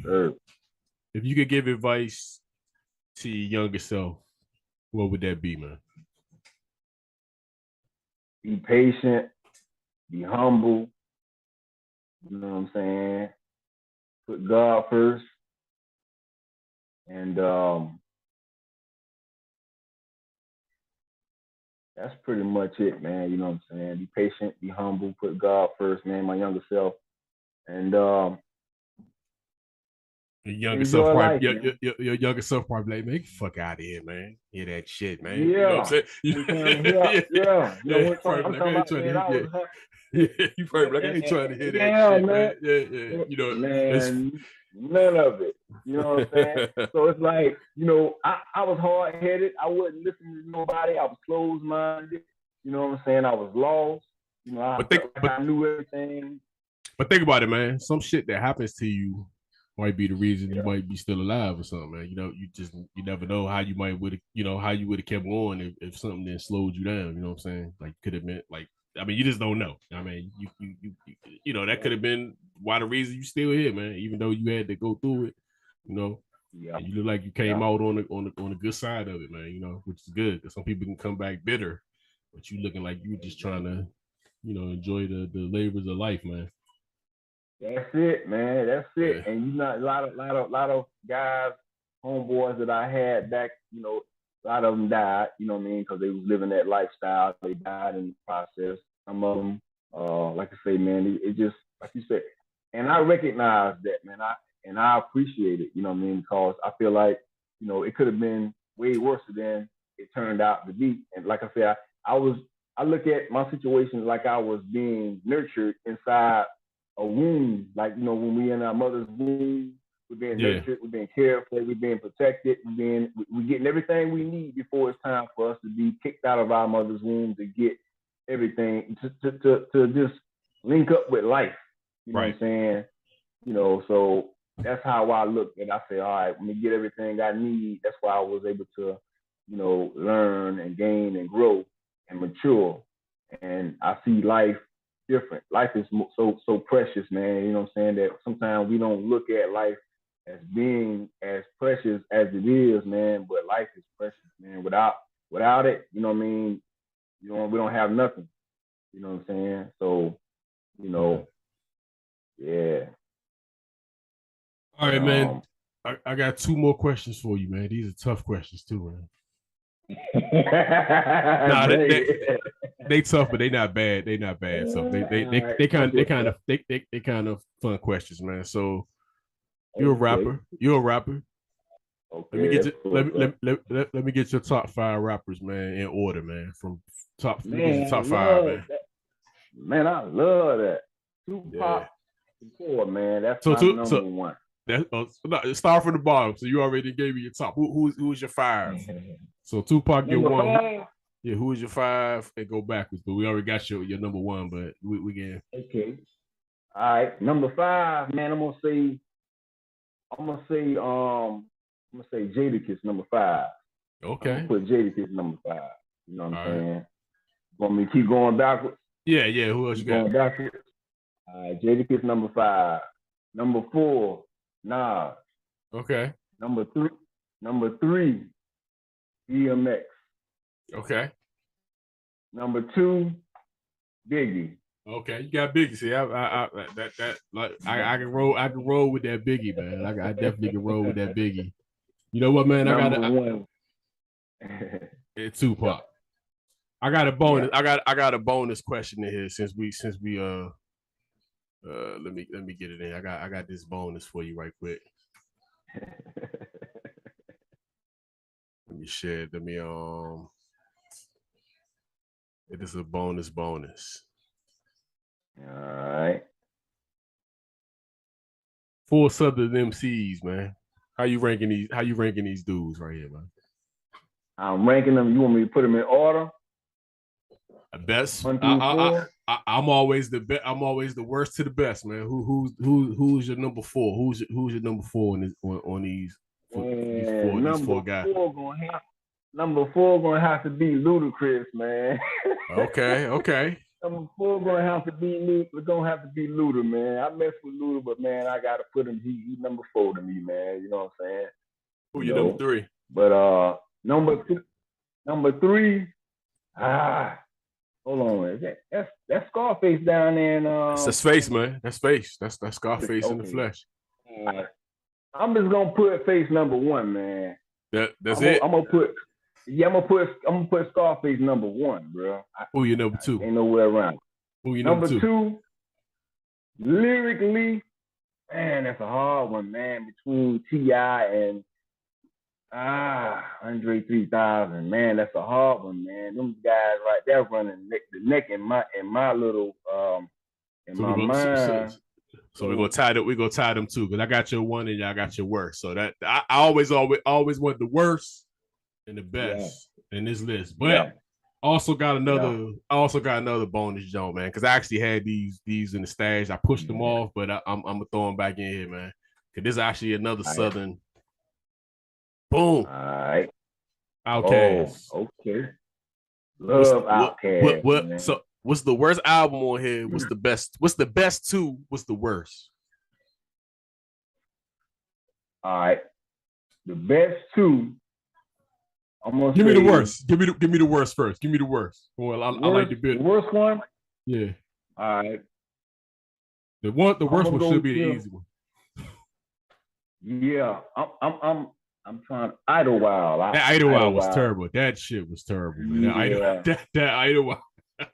sir. If you could give advice to your younger self, what would that be, man? Be patient, be humble. You know what I'm saying? Put God first. And that's pretty much it, man. You know what I'm saying? Be patient, be humble, put God first, man, my younger self. And your younger self probably, your younger self probably like, man, get the fuck out of here, man. Hear that shit, man. Yeah. You know what I'm saying? Yeah. You probably like, I ain't trying to hear that. Yeah, you probably like, I ain't trying to hear that shit, man. Yeah. You know, man, none of it. You know what I'm saying? So it's like, you know, I was hard-headed. I wouldn't listen to nobody. I was closed-minded. You know what I'm saying? I was lost. You know, I knew everything. But think about it, man. Some shit that happens to you might be the reason you might be still alive or something, man. You know, you never know how you would have kept going if something then slowed you down. You know what I'm saying? Like, could have been like, I mean, you just don't know. I mean, you know, that could have been why the reason you still here, man. Even though you had to go through it, you know. Yeah. You look like you came out on the good side of it, man. You know, which is good. Because some people can come back bitter, but you looking like you just trying to, you know, enjoy the labors of life, man. That's it, man. That's it. Yeah. And you know, a lot of guys, homeboys that I had back, you know, a lot of them died, you know what I mean, because they was living that lifestyle. They died in the process. Some of them, like I say, man, it just, like you said, and I recognize that, man. I appreciate it, you know what I mean, because I feel like, you know, it could have been way worse than it turned out to be. And like I said, I look at my situation like I was being nurtured inside a womb. Like, you know, when we in our mother's womb, we're being nurtured, we're being cared for, we're being protected, we're getting everything we need before it's time for us to be kicked out of our mother's womb to get everything to just link up with life. You know what I'm saying? You know, so that's how I look, and I say, all right, let me get everything I need. That's why I was able to, you know, learn and gain and grow and mature. And I see life different. Life is so precious, man. You know what I'm saying? That sometimes we don't look at life as being as precious as it is, man. But life is precious, man. Without it, you know what I mean? You know, we don't have nothing. You know what I'm saying? So, you know, yeah. All right, man. I got two more questions for you, man. These are tough questions too, man. Nah, they tough, but they not bad. They not bad. So they kind of fun questions, man. So you're a rapper. Okay. Let me get your top 5 rappers, man, in order, man. From top 5, man. Man, I love that. Tupac, man. That's my number one. Start from the bottom. So you already gave me your top. Who's your 5? So Tupac, your 1. Yeah, who is your 5? And go backwards. But we already got your number 1. But we can. Okay. All right, number 5, man. I'm gonna say Jadakiss number 5. Okay. I'm gonna put Jadakiss number 5. You know what I'm saying? Want me to keep going backwards? Yeah. Who else you got? Going backwards. All right, Jadakiss number 5. Number 4, Nas. Okay. Number 3, DMX. Okay. Number 2, Biggie. Okay, you got Biggie. See, I can roll with that Biggie, man. I definitely can roll with that Biggie. You know what, man? It's Tupac. I got a bonus. Yeah. I got a bonus question in here since we let me get it in. I got this bonus for you right quick. Let me share it. It is a bonus. All right. Full Southern MCs, man. How you ranking these dudes right here, man? I'm ranking them. You want me to put them in order? Best. 1 through 4? I'm always the best. I'm always the worst to the best, man. Who's your number 4? Who's your number 4 on these four guys? Number 4 gonna have to be Ludacris, man. Okay. Number 4 gonna have to be Luda, man. I mess with Luda, but man, I gotta put him. He number 4 to me, man. You know what I'm saying? Who your number 3? But number 3, hold on, that's Scarface down there in That's Face, man. That's Face. That's Scarface in the flesh. I'm just gonna put Face number 1, man. That's it. I'm gonna put Scarface number 1, bro. Who your number 2? Ain't nowhere around. Who your number 2? Lyrically, man, that's a hard one, man. Between T.I. and Andre 3000, man, that's a hard one, man. Them guys right there running the neck in my little my mind. So we're gonna tie them too, because I got your 1 and y'all got your worst. So that I always want the worst and the best in this list. But also got another bonus joint, man, because I actually had these in the stash. I pushed them off, but I'm gonna throw them back in here, man. Because this is actually another Southern. Boom. All right. Outkast. Oh, okay. Love Outkast. What? So what's the worst album on here? What's the best? What's the best 2? What's the worst? All right. The best 2. I'm gonna give me the worst. Give me the worst first. Give me the worst. Well, I like the bit. The worst one? Yeah. All right. The worst one should be the easy one. Yeah. I'm trying. Idlewild. That Idlewild was terrible. That shit was terrible, man. That Idlewild. I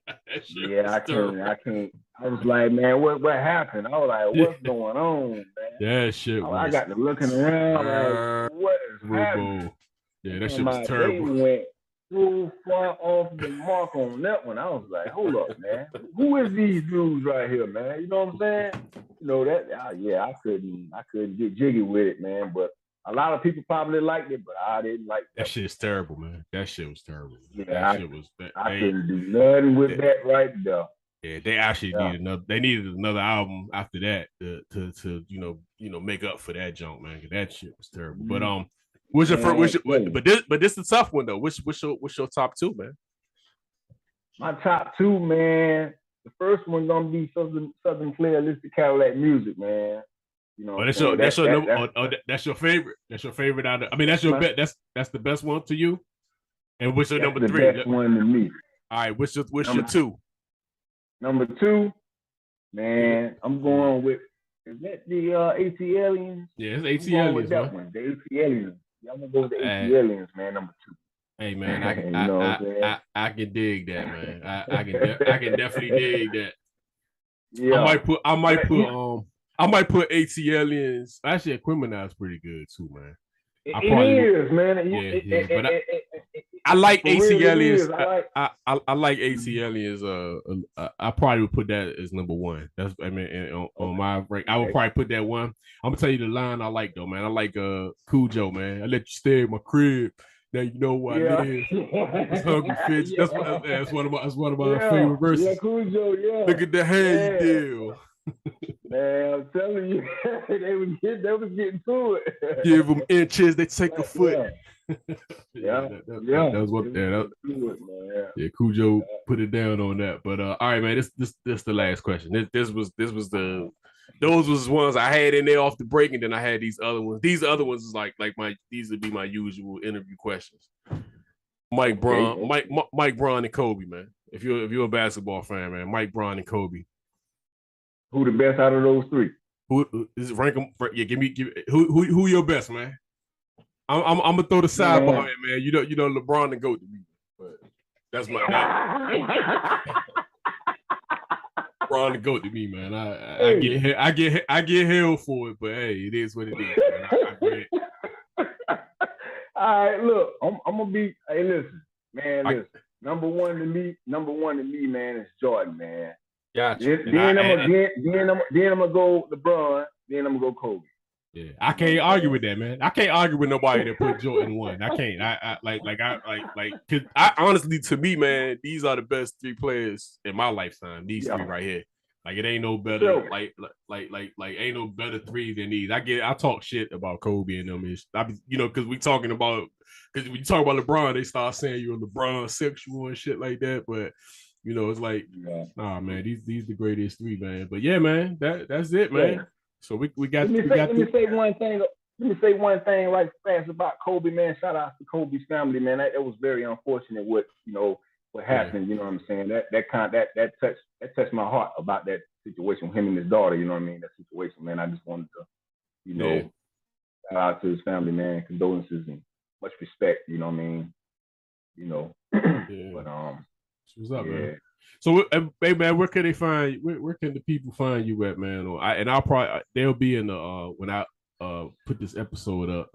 can't. I was like, man, what happened? I was like, what's going on, man? That shit was. I got to looking around like, what is happening? Yeah, that shit was terrible. They went so far off the mark on that one. I was like, hold up, man. Who is these dudes right here, man? You know what I'm saying? You know that? I couldn't get jiggy with it, man. But a lot of people probably liked it, but I didn't like that. That shit's terrible, man. That shit was terrible. Yeah, I couldn't do nothing with that right there. Yeah, they actually needed another album after that to make up for that junk, man. That shit was terrible. But what's your first? But this is a tough one though. What's your top 2, man? My top 2, man. The first one gonna be Southern Playalistic Cadillac Music, man. You know, that's your favorite. That's your favorite out of. I mean, that's your bet. That's the best one to you. And what's your number 3? The best one to me. All right, what's your 2? Number 2, man. I'm going with. Is that the AT Aliens? Yeah, it's AT Aliens. That one, the AT Aliens. Yeah, I'm gonna go with the AT Aliens, man. Number 2. Hey man, I can dig that, man. I can definitely dig that. Yeah. I might put AT Aliens. Actually, Equimini's pretty good too, man. It is, man. I like AT Aliens. I like AT Aliens. I probably would put that as number 1. That's on my rank. I would probably put that 1. I'm gonna tell you the line I like though, man. I like Cujo, man. I let you stay in my crib. Now you know what I live. It's Hungry Fitch. That's one of my favorite verses. Yeah, Cujo, yeah. Look at the hand you deal. Man, I'm telling you, they was getting to it. Give them inches, they take a foot. That was what. Yeah, Cujo put it down on that. But all right, man, this the last question. Those was ones I had in there off the break, and then I had these other ones. These other ones is these would be my usual interview questions. Mike Braun and Kobe, man. If you're a basketball fan, man, Mike Braun and Kobe. Who the best out of those 3? Who is rank them? Yeah, give me who your best, man. I'm gonna throw the sidebar in, man. You know LeBron and GOAT to me, but that's my LeBron and GOAT to me, man. I get hell for it, but hey, it is what it is. Man. All right, look, I'm gonna be. Hey, listen, man. Listen, number one to me, man, is Jordan, man. Gotcha. Then I'm gonna go LeBron. Then I'm gonna go Kobe. Yeah, I can't argue with that, man. I can't argue with nobody that put Jordan 1. I can't. Cause I honestly, to me, man, these are the best 3 players in my lifetime. These 3 right here. Like it ain't no better, Sure. like ain't no better 3 than these. I talk shit about Kobe and them. Because we talking about, because when you talk about LeBron, they start saying you're LeBron sexual and shit like that. But it's like, nah, man, these the greatest 3, man. But yeah, man, that's it, man. Yeah. So we got. Let me say one thing. Let me say one thing right fast about Kobe, man. Shout out to Kobe's family, man. That was very unfortunate what happened. You know what I'm saying? That touched my heart about that situation with him and his daughter. You know what I mean? That situation, man. I just wanted to, shout out to his family, man. Condolences and much respect. You know what I mean? But what's up, man? So, hey man, where can they find? Where can the people find you at, man? I'll probably they'll be in the when I put this episode up,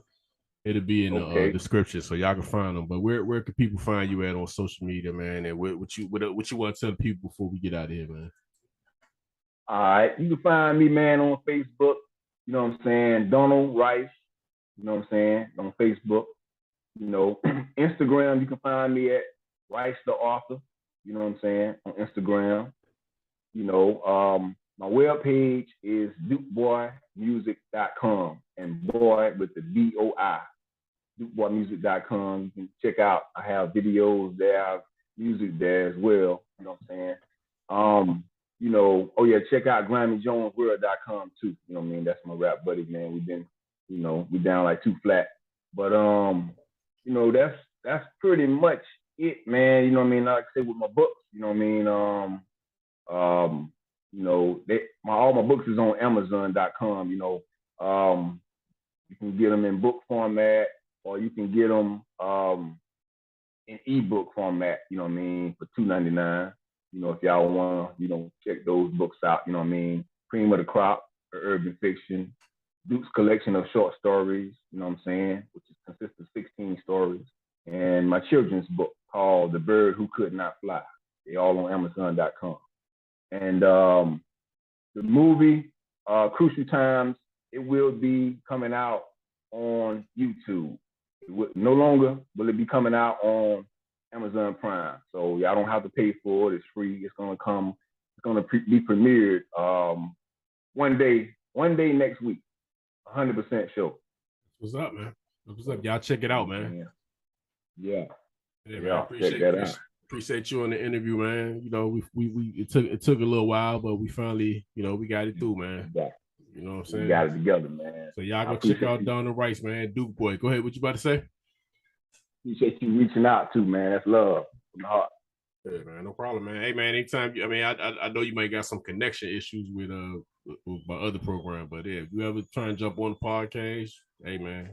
it'll be in the description, so y'all can find them. But where can people find you at on social media, man? And what you want to tell the people before we get out of here, man? All right, you can find me, man, on Facebook. You know what I'm saying? Donald Rice. You know what I'm saying? On Facebook. Instagram, you can find me at Rice the Author. You know what I'm saying? On Instagram. My webpage is dukeboymusic.com, and boy with the BOI. dukeboymusic.com. You can check out, I have videos there, I have music there as well. You know what I'm saying? Check out GrammyJonesWorld.com too. You know what I mean? That's my rap buddy, man. We've been, we down like 2 flat. But that's pretty much it, man. You know what I mean? Like I say with my books, you know what I mean? All my books is on Amazon.com. You can get them in book format, or you can get them in ebook format. You know what I mean? For $2.99. If y'all want to, check those books out. You know what I mean? Cream of the Crop, Urban Fiction, Duke's collection of short stories. You know what I'm saying? Which consists of 16 stories, and my children's book called The Bird Who Could Not Fly. They all on Amazon.com. And the movie, Crucial Times, it will be coming out on YouTube. No longer will it be coming out on Amazon Prime. So y'all don't have to pay for it. It's free. It's gonna come. It's gonna be premiered one day next week. 100% sure. What's up, man? What's up? Y'all check it out, man. Yeah. Man, appreciate you on the interview, man. It took a little while, but we finally, we got it through, man. Yeah. You know what I'm saying? We got it together, man. So y'all go check out Donald Rice, man. Duke Boi. Go ahead. What you about to say? Appreciate you reaching out too, man. That's love from the heart. Yeah, man. No problem, man. Hey, man. Anytime. I know you might got some connection issues with my other program, but yeah, if you ever try and jump on the podcast, hey, man,